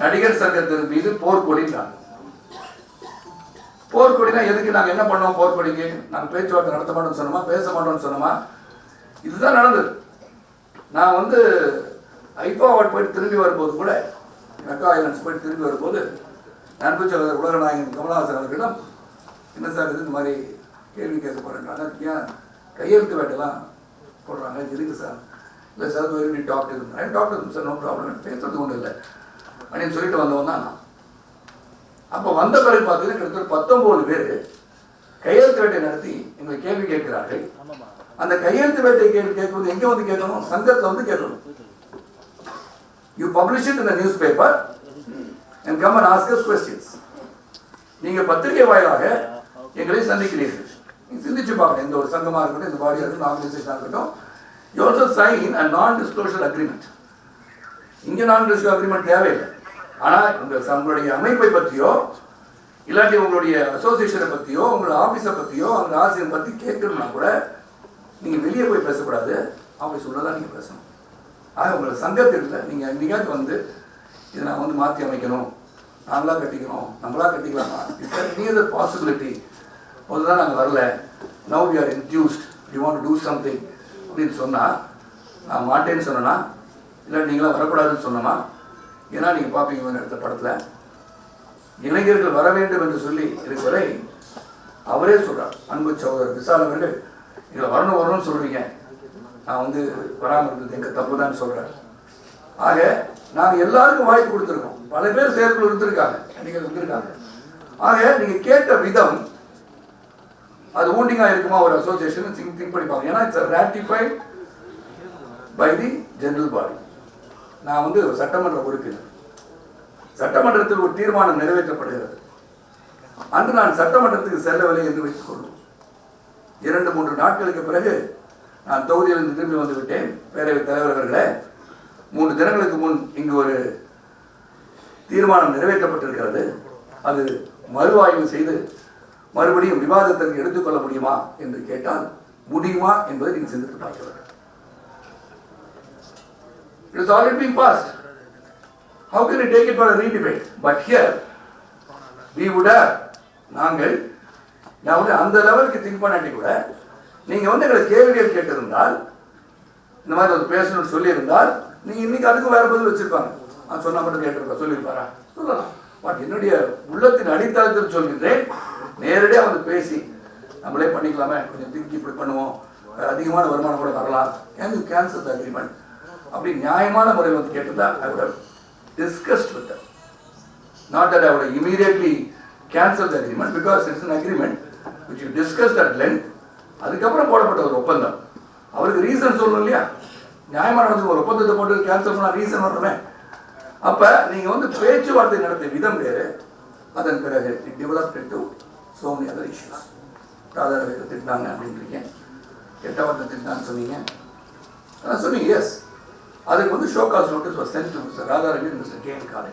நடிகர் சங்கத்தின் மீது போர்க்கொடினாங்க. போர்க்கொடினா எதுக்கு? நாங்கள் என்ன பண்ணோம்? போர்க்கொடிக்கு நாங்கள் பேச்சுவார்த்தை நடத்த மாட்டோம்னு சொன்னோமா, பேச மாட்டோம்னு சொன்னோமா? இதுதான் நடந்தது. நான் வந்து ஐஃபா அவார்ட் போயிட்டு திரும்பி வரும்போது கூட, மெக்கா ஐலண்ட்ஸ் போயிட்டு திரும்பி வரும்போது நண்பு சகோதரர் உலகநாயகன் கமலஹாசன் அவர்களிடம், என்ன சார் இது மாதிரி கேள்வி கேட்க போகிறேன்றாங்க, ஏன் கையெழுத்து வேட்டெல்லாம் போடுறாங்க, எதுக்கு சார்? இல்லை sir very doctor sir, no problem, பேசுறது ஒன்றும் இல்லை. அப்படின்னு சொல்லிட்டு வந்தவன் தான் நான். அப்போ வந்த பிறகு பார்த்தீங்கன்னா கிட்டத்தட்ட 19 பேர் கையெழுத்து வேட்டை நடத்தி எங்களை கேள்வி கேட்கிறார்கள். அந்த கையெழுத்து வேட்டை கேள்வி கேட்கும்போது எங்கே வந்து கேட்கணும்? சங்கத்தில் வந்து கேட்கணும். You publish it in the news paper and come and ask us questions. நீங்கள் பத்திரிகை வாயிலாக எங்களை சந்திக்கிறீர்கள். நீங்கள் சிந்திச்சு பார்க்கணும். எந்த ஒரு சங்கமாக இருக்கட்டும், இந்த பாடியாக இருக்கட்டும், ஆர்கனைசேஷனாக இருக்கட்டும், you also sign a non-disclosure agreement. இங்கே non-disclosure agreement தேவையில்லை. ஆனால் உங்களுடைய அமைப்பை பற்றியோ இல்லாட்டி உங்களுடைய அசோசியேஷனை பற்றியோ உங்களோட ஆஃபீஸை பற்றியோ அவங்க ஆசிரியர் பற்றி கேட்கணும்னா கூட நீங்கள் வெளியே போய் பேசக்கூடாது, ஆஃபீஸ் உள்ளதான் நீங்கள் பேசணும். ஆக உங்களை சங்கத்தில் நீங்கள் எங்கேயாச்சும் வந்து இதை நான் வந்து மாற்றி அமைக்கணும், நாங்களாக கட்டிக்கணும், நம்மளாக கட்டிக்கலாமா, நீங்க பாசிபிலிட்டி முதல்ல நாங்கள் வரல, now we are induced, you want to do something அப்படின்னு சொன்னால் நான் மாட்டேன்னு சொன்னேன்னா, இல்லை நீங்களாம் வரக்கூடாதுன்னு சொன்னோமா? ஏன்னா நீங்கள் பார்ப்பீங்க எடுத்த படத்தில் இளைஞர்கள் வர வேண்டும் என்று சொல்லி இதுவரை அவரே சொல்கிறார். அன்பு சகோதரர் விசால் அவர்கள் இதில் வரணும்னு சொல்கிறீங்க, நான் வந்து வராமல் இருந்தது எங்கள் தப்பு தான் சொல்கிறேன். ஆக நாங்கள் எல்லாருக்கும் வாய்ப்பு கொடுத்துருக்கோம். பல பேர் செயற்குழு இருந்திருக்காங்க, நீங்கள் இருந்திருக்காங்க. ஆக நீங்கள் கேட்ட விதம் அது ஊண்டிங்காக இருக்குமா ஒரு அசோசியேஷன் திங்க் பண்ணிப்பாங்க. ஏன்னா it's ratified by the general body. நான் வந்து ஒரு சட்டமன்ற உறுப்பினர். சட்டமன்றத்தில் ஒரு தீர்மானம் நிறைவேற்றப்படுகிறது. அன்று நான் சட்டமன்றத்துக்கு செல்லவில்லை என்று வைத்துக் கொள்வோம். 2-3 நாட்களுக்கு பிறகு நான் தொகுதியிலிருந்து திரும்பி வந்து விட்டேன். பேரவைத் தலைவர் அவர்களே, 3 தினங்களுக்கு முன் இங்கு ஒரு தீர்மானம் நிறைவேற்றப்பட்டிருக்கிறது, அது மறுஆய்வு செய்து மறுபடியும் விவாதத்திற்கு எடுத்துக்கொள்ள முடியுமா என்று கேட்டால் முடியுமா என்பதை நீங்கள் சிந்தித்து பார்க்க வேண்டும். It has already been passed. How can you take it for a re-debate? But here we would have, நாங்கள் அந்த லெவலுக்கு திங்க் பண்ணாட்டி கூட நீங்கள் வந்து எங்களை கேள்விகள் கேட்டிருந்தால், இந்த மாதிரி ஒரு பேசணும்னு சொல்லியிருந்தால், நீங்கள் இன்னைக்கு அதுக்கு வேற பதில் வச்சிருப்பாங்க. நான் சொன்னால் மட்டும் கேட்டிருப்பா சொல்லியிருப்பாரா? சொல்லலாம். பட் என்னுடைய உள்ளத்தின் அடித்தளத்தில் சொல்கின்றேன், நேரடியாக வந்து பேசி நம்மளே பண்ணிக்கலாமே, கொஞ்சம் திங்கி இப்படி பண்ணுவோம், அதிகமான வருமானம் கூட வரலாம், can you cancel the agreement அப்படி நியாயமான முறையில் வந்து கேட்டிருந்தா I would have discussed with them. Not that I would have immediately canceled the agreement, because it's an agreement which you discussed at length. அதுக்கப்புறம் போடப்பட்ட ஒரு ஒப்பந்தம். அவருக்கு ரீசன் சொல்லணும் இல்லையா? நியாயமான ஒரு ஒப்பந்தத்தை போட்டு கேன்சல் பண்ணால் ரீசன் வரணுமே. அப்போ நீங்கள் வந்து பேச்சுவார்த்தை நடத்திய விதம் வேறு. அதன் பிறகு it developed into so many other issues. ராதாரவிக்கு திட்டாங்க அப்படின்றீங்க, கெட்டவர்த்தை திட்டான்னு சொன்னீங்க, அதான் சொன்னீங்க. எஸ், அதுக்கு வந்து show cause notice was sent to Mr. Radharavi and Mr. K.N. Kale.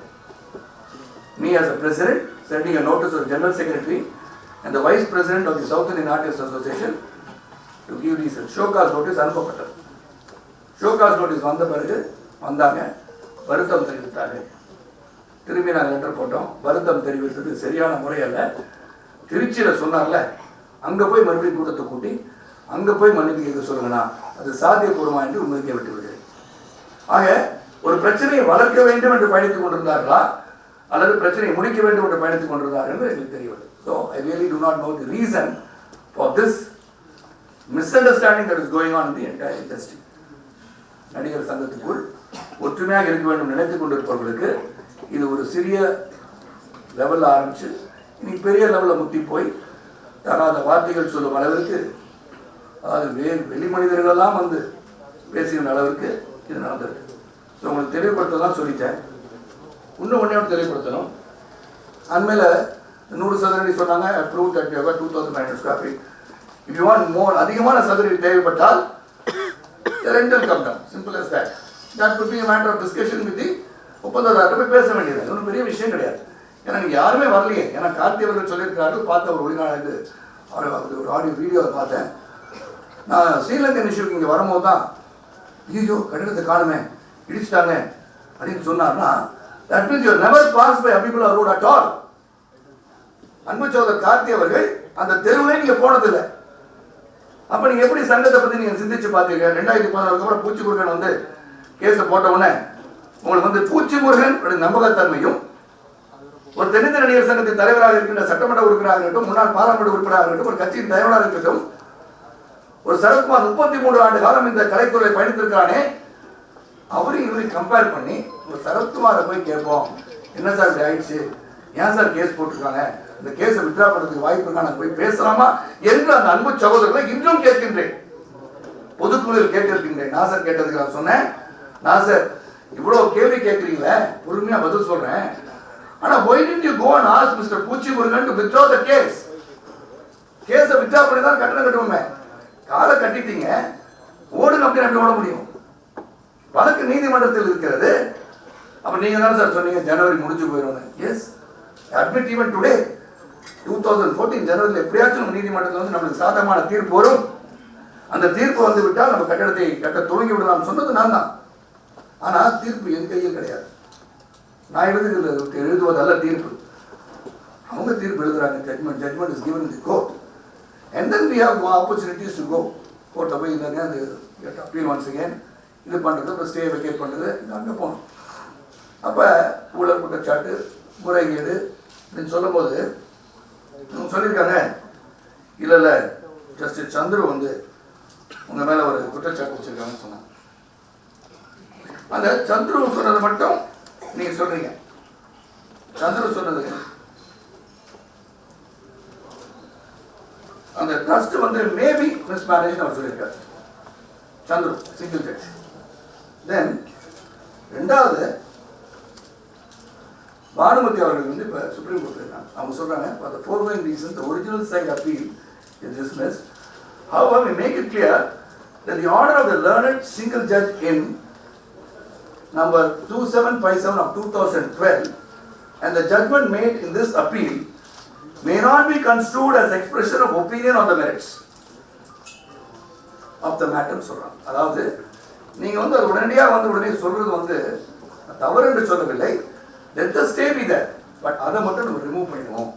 Me as a president sending a notice to the general secretary and the vice president of the South Indian Artists Association to give reason. Show cause notice அனுப்பப்பட்டது. Show cause notice வந்த பிறகு வந்தாங்க, வருத்தம் தெரிவித்தார்கள். திரும்பி நாங்கள் letter போட்டோம். வருத்தம் தெரிவித்தது சரியான முறையல்ல. திருச்சியில் சொன்னார்ல, அங்கே போய் மறுபடியும் கூட்டத்தை கூட்டி அங்கே போய் மன்னிப்பு கேட்க சொல்லுங்கண்ணா, அது சாத்தியபூர்வமா என்று உங்களுக்கே விட்டு விடுகிறேன். ஆக ஒரு பிரச்சனையை வளர்க்க வேண்டும் என்று பயணித்துக் கொண்டிருந்தார்களா அல்லது பிரச்சனையை முடிக்க வேண்டும் என்று பயணித்துக் கொண்டிருந்தார்கள் என்று எங்களுக்கு தெரியவில்லை. So I really to not know the reason for this misunderstanding that is going on in the entire industry. நடிகர் சங்கத்துக்குள் ஒற்றுமையாக இருக்க வேண்டும் நினைத்துக் கொண்டிருப்பவர்களுக்கு இது ஒரு சிறிய லெவலில் ஆரம்பிச்சு இன்னைக்கு பெரிய லெவலில் முத்தி போய் தகாத வார்த்தைகள் சொல்லும் அளவிற்கு, அதாவது வெளி மனிதர்களெல்லாம் வந்து பேசுகின்ற அளவிற்கு இது நடந்திருக்கு. ஸோ உங்களுக்கு தெளிவுபடுத்தலாம் சொல்லிட்டேன். இன்னும் ஒன்றே தெளிவுபடுத்தணும். அண்மையில் 100 சதுரடி சொன்னாங்க, prove that you have 2500 square feet. If you want more, அதிகமான சதுரடி தேவைப்பட்டால் rental come down, simple as that. That would be a matter of discussion with the ஒப்பந்ததாரர் போய் பேச வேண்டியது. இது ஒன்றும் பெரிய விஷயம் கிடையாது. ஏன்னா நீங்கள் யாருமே வரலையே. ஏன்னா கார்த்தி அவர்கள் சொல்லியிருக்கிறார்கள், பார்த்த ஒரு வெளிநாடு ஒரு ஆடியோ வீடியோவை பார்த்தேன். நான் ஸ்ரீலங்கன் இஷ்யூக்கு இங்கே வரும்போது தான் ஐயோ கட்டிடத்தை காணுமே, இடிச்சிட்டாங்க அப்படின்னு சொன்னார்னா, that means you never pass by Habibullah road at all. அன்பு சகோதரர் கார்த்தி அவர்கள் அந்த தெருவிலே நீங்கள் போனதில்லை. அப்போ நீங்கள் எப்படி சங்கத்தை பற்றி நீங்கள் சிந்திச்சு பார்த்தீங்க? 2016 அப்புறம் பூச்சி முருகன் வந்து கேஸை போட்ட உடனே உங்களுக்கு வந்து பூச்சி முருகன் நம்பகத்தன்மையும், ஒரு தென்னிந்திய நடிகர் சங்கத்தின் தலைவராக இருக்கின்ற சட்டமன்ற உறுப்பினராக இருக்கட்டும், முன்னாள் பாராளுமன்ற உறுப்பினராக இருக்கட்டும், ஒரு கட்சியின் தலைவராக இருக்கட்டும், ஒரு சரத்குமார் 33 ஆண்டு காலம் இந்த கலைத்துறையை பயணித்திருக்கிறானே, அவரையும் இவரையும் கம்பேர் பண்ணி சரத்குமாரை போய் கேட்போம், என்ன சார் இப்படி ஆயிடுச்சு, ஏன் சார் கேஸ் போட்டிருக்காங்க, இந்த கேஸை வித்ரா பண்ணுறதுக்கு வாய்ப்பு இருக்கா, நான் போய் பேசலாமா என்று அந்த அன்பு சகோதரர்களை இன்றும் கேட்கின்றேன். பொதுக்குழுவில் கேட்டிருக்கின்றேன். நாசர் கேட்டதுக்கு நான் சொன்னேன், நாசர் இவ்வளவு கேள்வி கேட்குறீங்களே, பொறுமையா பதில் சொல்றேன், ஆனா why didn't you go and ask Mr. பூச்சி Murugan to withdraw the case? கேஸை வித்ரா பண்ணி தான் கட்டணம் கட்டுவோமே, காலை கட்டிட்டீங்க, ஓடுங்க அப்படின்னு எப்படி ஓட முடியும்? வழக்கு நீதிமன்றத்தில் இருக்கிறது. அப்ப நீங்க தானே சார் சொன்னீங்க ஜனவரி முடிஞ்சு போயிடும். எஸ், அட்மிட் ஈவன் டுடே 2014 ஜனவரியில் எப்படியாச்சும் நம்ம நீதிமன்றத்தில் வந்து நம்மளுக்கு சாதகமான தீர்ப்பு வரும். அந்த தீர்ப்பு வந்து விட்டால் நம்ம கட்டடத்தை கட்ட துவங்கி விடலாம் சொன்னது நான் தான். ஆனால் தீர்ப்பு என் கையில் கிடையாது. நான் எழுதுவதல்ல தீர்ப்பு, அவங்க தீர்ப்பு எழுதுறாங்க. Judgment is given in the court and then we have opportunities to go கோர்ட்டை போய் இருந்தாங்க, அது அப்பீல் ஒன்ஸ் அகேன் இது பண்ணுறது, அப்புறம் ஸ்டே வெக்கேட் பண்ணுறது, இது அங்கே போகணும். அப்போ ஊழல் குற்றச்சாட்டு முறைகேடு அப்படின்னு சொல்லும் போது சொல்லியிருக்காங்க, இல்லை ஜஸ்டிஸ் சந்துரு வந்து உங்க மேல ஒரு குற்றச்சாட்டு வச்சிருக்காங்கன்னு சொன்னாங்க. அந்த சந்துரு சொன்னது மட்டும் நீங்க சொல்றீங்க. சந்துரு சொன்னது அந்த ட்ரஸ்ட் வந்து மேபி மிஸ்மேனேஜ் அவர் சொல்லியிருக்காரு. Chandru single judge. தென் ரெண்டாவது பானுமதி அவர்கள் வந்து இப்போ சுப்ரீம் கோர்ட் இருக்காங்க. அவங்க சொல்றாங்க, for the foregoing reason the original side appeal is dismissed. However, we make it clear that the order of the learned single judge in number 2757 of 2012 and the judgment made in this appeal may not be construed as expression of opinion on the merits of the matter. சொல்றாங்க. அதாவது நீங்க வந்து அது உடனடியாக வந்து உடனே சொல்றது வந்து தவறு என்று சொல்லவில்லை. let the stay be there, but அதை மட்டும் நம்ம ரிமூவ் பண்ணிடுவோம்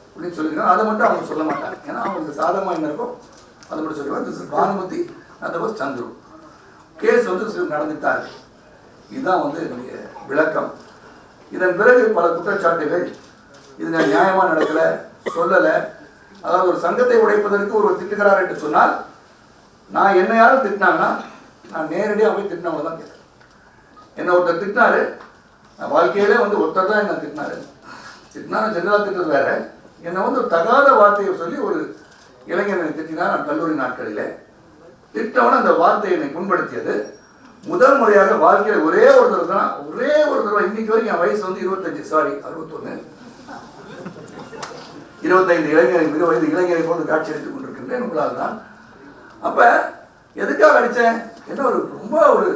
அப்படின்னு சொல்லிருக்காங்க. அதை மட்டும் அவங்க சொல்ல மாட்டாங்க, ஏன்னா அவங்களுக்கு சாதகமாக என்ன இருக்கோ அதை மட்டும் சொல்லுவாங்க. திஸ் இஸ் பானுமதி, அந்த வாஸ் சந்துரு. கேஸ் வந்து நடந்துட்டா இருக்கு. இதுதான் வந்து என்னுடைய விளக்கம். இதன் பிறகு பல குற்றச்சாட்டுகள், இது நான் நியாயமாக நடக்கலை சொல்லலை. அதாவது ஒரு சங்கத்தை உடைப்பதற்கு ஒருவர் திட்டுகிறார் என்று சொன்னால், நான் என்ன யாரும் திட்டினாங்கன்னா நான் நேரடியாக போய் திட்டினவங்க தான் கேட்குறேன். என்னை ஒருத்தர் திட்டினாரு, நான் வாழ்க்கையிலே வந்து ஒருத்தர் தான் என்ன திட்டினாரு. திட்டினாலும் ஜெனரலாக திட்டுறது வேற. என்னை வந்து ஒரு தகாத வார்த்தையை சொல்லி ஒரு இளைஞனை திட்டினா நான் கல்லூரி நாட்களில் திட்டவன அந்த வார்த்தையை என்னை புண்படுத்தியது முதல் முறையாக வாழ்க்கையில் ஒரே ஒரு தடவை இன்னைக்கு வரைக்கும் என் வயசு வந்து 61 25 இளைஞரை போன்று காட்சி அளித்துக் கொண்டிருக்கின்றேன் உங்களால் தான். அப்ப எதுக்காக அடித்தேன், என்ன ஒரு ரொம்ப ஒரு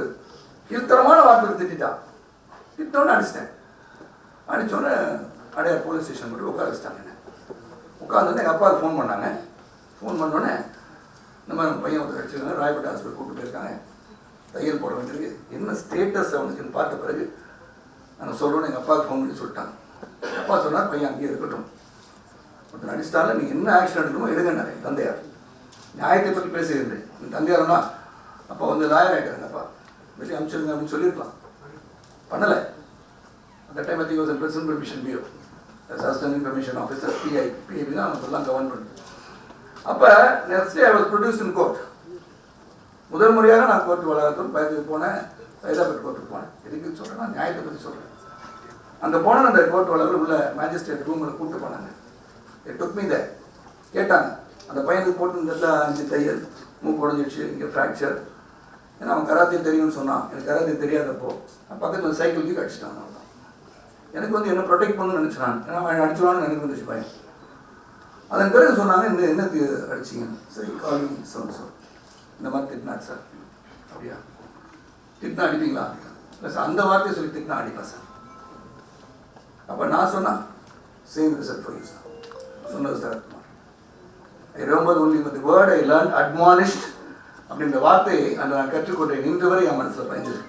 கீழ்த்தரமான வார்த்தை திட்டோன்னு அடிச்சிட்டேன். அடித்தோன்னே அடையார் போலீஸ் ஸ்டேஷன் போட்டு உட்கார வச்சிட்டாங்க. என்ன உட்காந்துன்னு எங்கள் அப்பாவுக்கு ஃபோன் பண்ணாங்க. ஃபோன் பண்ணோன்னே இந்த மாதிரி பையன் ஒருத்தர் அடிச்சிருக்காங்க, ராயப்பேட்டை ஹாஸ்பிட்டல் கூப்பிட்டு போயிருக்காங்க, தையல் போட வேண்டியிருக்கு, என்ன ஸ்டேட்டஸ் அவனுக்குன்னு பார்த்த பிறகு நாங்கள் சொல்கிறோன்னு எங்கள் அப்பாவுக்கு ஃபோன் பண்ணி சொல்லிட்டாங்க. அப்பா சொன்னார், பையன் அங்கேயே இருக்கட்டும், ஒருத்தர் அடிச்சிட்டாலும் நீங்கள் என்ன ஆக்ஷன் எடுக்கணுமோ எடுங்கன்னாரு என் தந்தையார். நியாயத்தை பற்றி பேசுகிறேன். என் தந்தையார்னா அப்போ வந்து லாயர் ஆகிட்டாங்க. அப்பா வெளியே அனுப்பிச்சிருங்க அப்படின்னு சொல்லியிருக்கலாம், பண்ணலை. அந்த டைம் பற்றி was president permission bureau assistant information officer PIB தான் அதெல்லாம் கவர்மெண்ட். அப்போ next day I was produce in court. முதல் முறையாக நான் கோர்ட்டு வளாகத்தோடு பயத்துக்கு போனேன், சைதாபேட் கோர்ட்டுக்கு போனேன். எதுக்கு சொல்கிறேன், நான் நியாயத்தை பற்றி சொல்கிறேன். அங்கே போனால் அந்த கோர்ட் வளாகத்தில் உள்ள மேஜிஸ்ட்ரேட் ரூமில் கூப்பிட்டு போனாங்க. டுக்மி இதை கேட்டாங்க, அந்த பையனுக்கு போட்டு இந்த 5 தையல், மூக்கு உடஞ்சிடுச்சு, இங்கே ஃப்ராக்சர், ஏன்னா அவன் கராத்தே தெரியும்னு சொன்னான். எனக்கு கராத்தே தெரியாதப்போ நான் பக்கத்தில் சைக்கிளுக்கு அடிச்சிட்டான். அவன் எனக்கு வந்து என்ன ப்ரொடெக்ட் பண்ணணும்னு நினச்சினான், ஏன்னா அவன் அடிச்சுவான்னு எனக்கு வந்துச்சு பையன். அதன் பிறகு சொன்னாங்க, இந்த என்ன அடிச்சிங்க, சரி காலி சொல் இந்த மாதிரி திட்டினார் சார். அப்படியா, திட்டினா அடிப்பீங்களா? இல்லை சார், அந்த வார்த்தையை சொல்லி திட்டினா அடிப்பேன் சார். அப்போ நான் சொன்னேன், same result for you sir சொன்னது sir. I remember only with the word I learn admonished அப்படின்ற வார்த்தையை அந்த நான் கற்றுக்கொண்டேன். இன்று வரை என் மனசில் பயந்துருக்கு.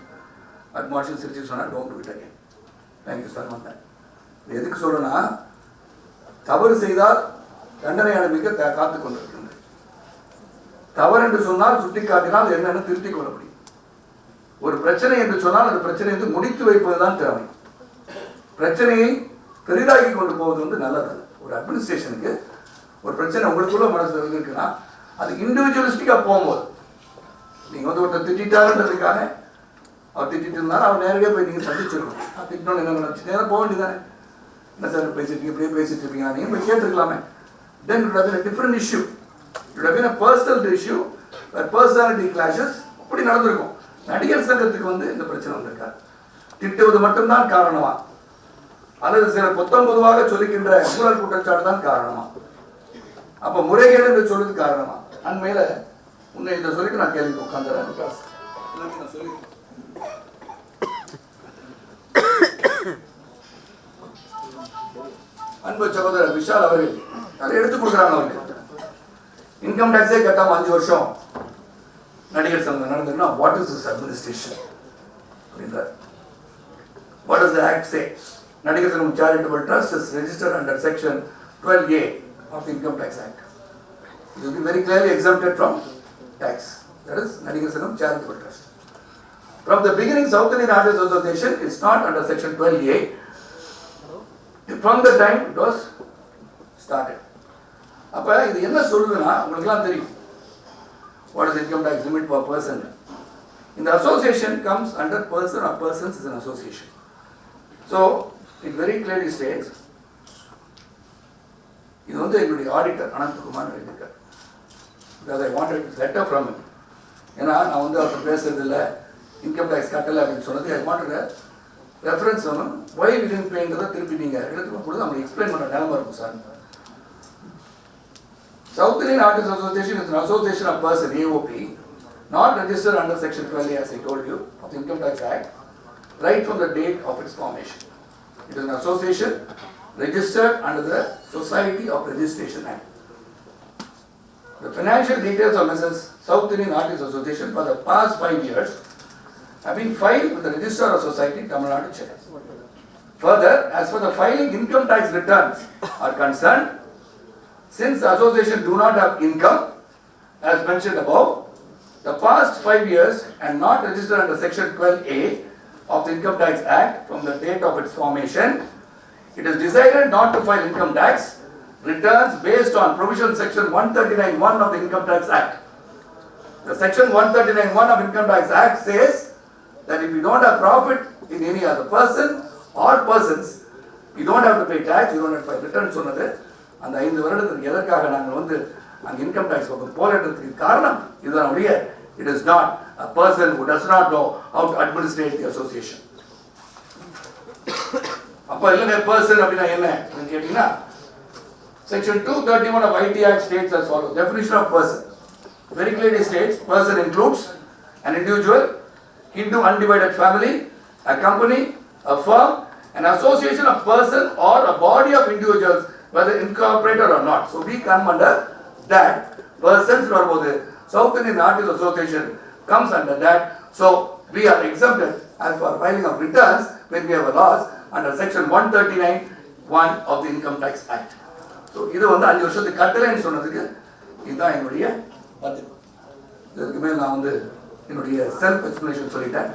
அட்மானிஷன் சிரிச்சு சொன்னால் don't to it again. Thank you sir வந்தேன். இது எதுக்கு சொல்கிறேன்னா, தவறு செய்தால் தண்டனை அனுபவிக்க காத்து கொண்டிருக்கின்றேன். தவறு என்று சொன்னால் சுட்டி காட்டினால் என்னென்னு திருத்திக் கொள்ள முடியும். ஒரு பிரச்சனை என்று சொன்னால் அந்த பிரச்சனை வந்து முடித்து வைப்பதுதான் திறமை. பிரச்சனையை பெரிதாக்கி கொண்டு போவது வந்து நல்லது. ஒரு அட்மினிஸ்ட்ரேஷனுக்கு ஒரு பிரச்சனை உங்களுக்குள்ள மனசில் இருக்குன்னா அது இண்டிவிஜுவலிஸ்டிக்காக போகும்போது நீங்கள் வந்து ஒருத்தர் திட்டாருன்றதுக்காக அவர் திட்டிட்டு இருந்தாலும் அவர் நேரடியாக போய் நீங்கள் சந்திச்சிருக்கணும். திட்டணும்னு என்ன நினச்சி நேராக போக வேண்டியதானே, என்ன சார் பேசிட்டு இப்படியே பேசிட்டு இருப்பீங்க, நீங்கள் போய் கேட்டுருக்கலாமே. Then it have been a different issue. It would have been a personal issue where personality clashes அப்படி நடந்திருக்கும். நடிகர் சங்கத்துக்கு வந்து இந்த பிரச்சனை வந்திருக்காரு. திட்டுவது மட்டும்தான் காரணமா அல்லது சில பொதுவாக சொல்லிக்கின்ற ஊழல் குற்றச்சாட்டு தான் காரணமா, அப்ப முறைகேடு என்று சொல்றது காரணமா? அண்மையில உன்னை இதை சொல்லிட்டு நான் கேள்வி உட்காந்துறேன். அன்பு சகோதரர் விஷால் அவர்கள் அதை எடுத்துக் கொடுக்குறாங்க. அவருக்கு இன்கம் டாக்ஸே கட்டாம 5 வருஷம் நடிகர் சங்கம் நடந்ததுன்னா வாட் இஸ் திஸ் அட்மினிஸ்ட்ரேஷன் அப்படின்றார். வாட் இஸ் தி ஆக்ட் சே? நடிகர் சங்கம் charitable trust is registered under section 12A of the Income Tax Act. It will be very clearly exempted from tax. That is நடிகர் சங்கம் charitable trust. From the beginning, South Indian Artists Association is not under section 12A. From the time it was started. அப்ப இது என்ன சொல்லுதுன்னா உங்களுக்குலாம் தெரியும். What is income tax limit per person? In the association comes under person or persons is an association. So it very clearly states, இது வந்து எங்களுடைய auditor Ananthakumar எழுதியிருக்கார். Because I wanted this letter from him. ஏன்னா நான் வந்து அவர் பேசுறது இல்லை, income tax கட்டலை அப்படின்னு சொன்னது I wanted a reference பண்ணணும். Why we didn't pay ன்றதை திருப்பி நீங்கள் எடுத்து கொடுத்து நம்மளுக்கு எக்ஸ்பிளைன் பண்ண நிலைமை இருக்கும் sir. South Indian Artists Association is an association of person, AOP, not registered under section 12A as I told you of the Income Tax Act, right from the date of its formation. It is an association registered under the Society of Registration Act. The financial details of Mrs. South Indian Artists Association for the past 5 years have been filed with the Register of Society, Tamil Nadu, Chennai. Further, as for the filing income tax returns are concerned, since the association do not have income, as mentioned above, the past 5 years and not registered under section 12A of the Income Tax Act from the date of its formation, it is decided not to file income tax returns based on provision section 139(1) of the Income Tax Act. The section 139(1) of Income Tax Act says that if you don't have profit in any other person or persons, you don't have to pay tax, you don't have to file returns. சொன்னது அந்த 5 வருடத்துக்கு எதற்காக நாங்கள் வந்து அந்த income tax பக்கம் போராட்டத்துக்கு காரணம் இதுதான் ஒழிய it is not a person who does not know how to administrate the association. அப்ப இல்லைங்க பர்சன் அப்படின்னா என்ன கேட்டீங்கன்னா section 231 of IT Act states as follows. Definition of person very clearly states person includes an individual, Hindu undivided family, a company, a firm, an association of person or a body of individuals whether incorporated or not. So we come under that. Persons வரும்போது South Indian Artists Association comes under that. So we are exempted as for filing of returns when we have a loss under section 139(1) of the Income Tax Act. So இது வந்து 5 வருஷத்துக்கு கட்டலைன்னு சொன்னதுக்கு இதுதான் என்னுடைய பதில். இதற்கு மேல் நான் வந்து என்னுடைய செல்ஃப் எக்ஸ்பிளனேஷன் சொல்லிட்டேன்.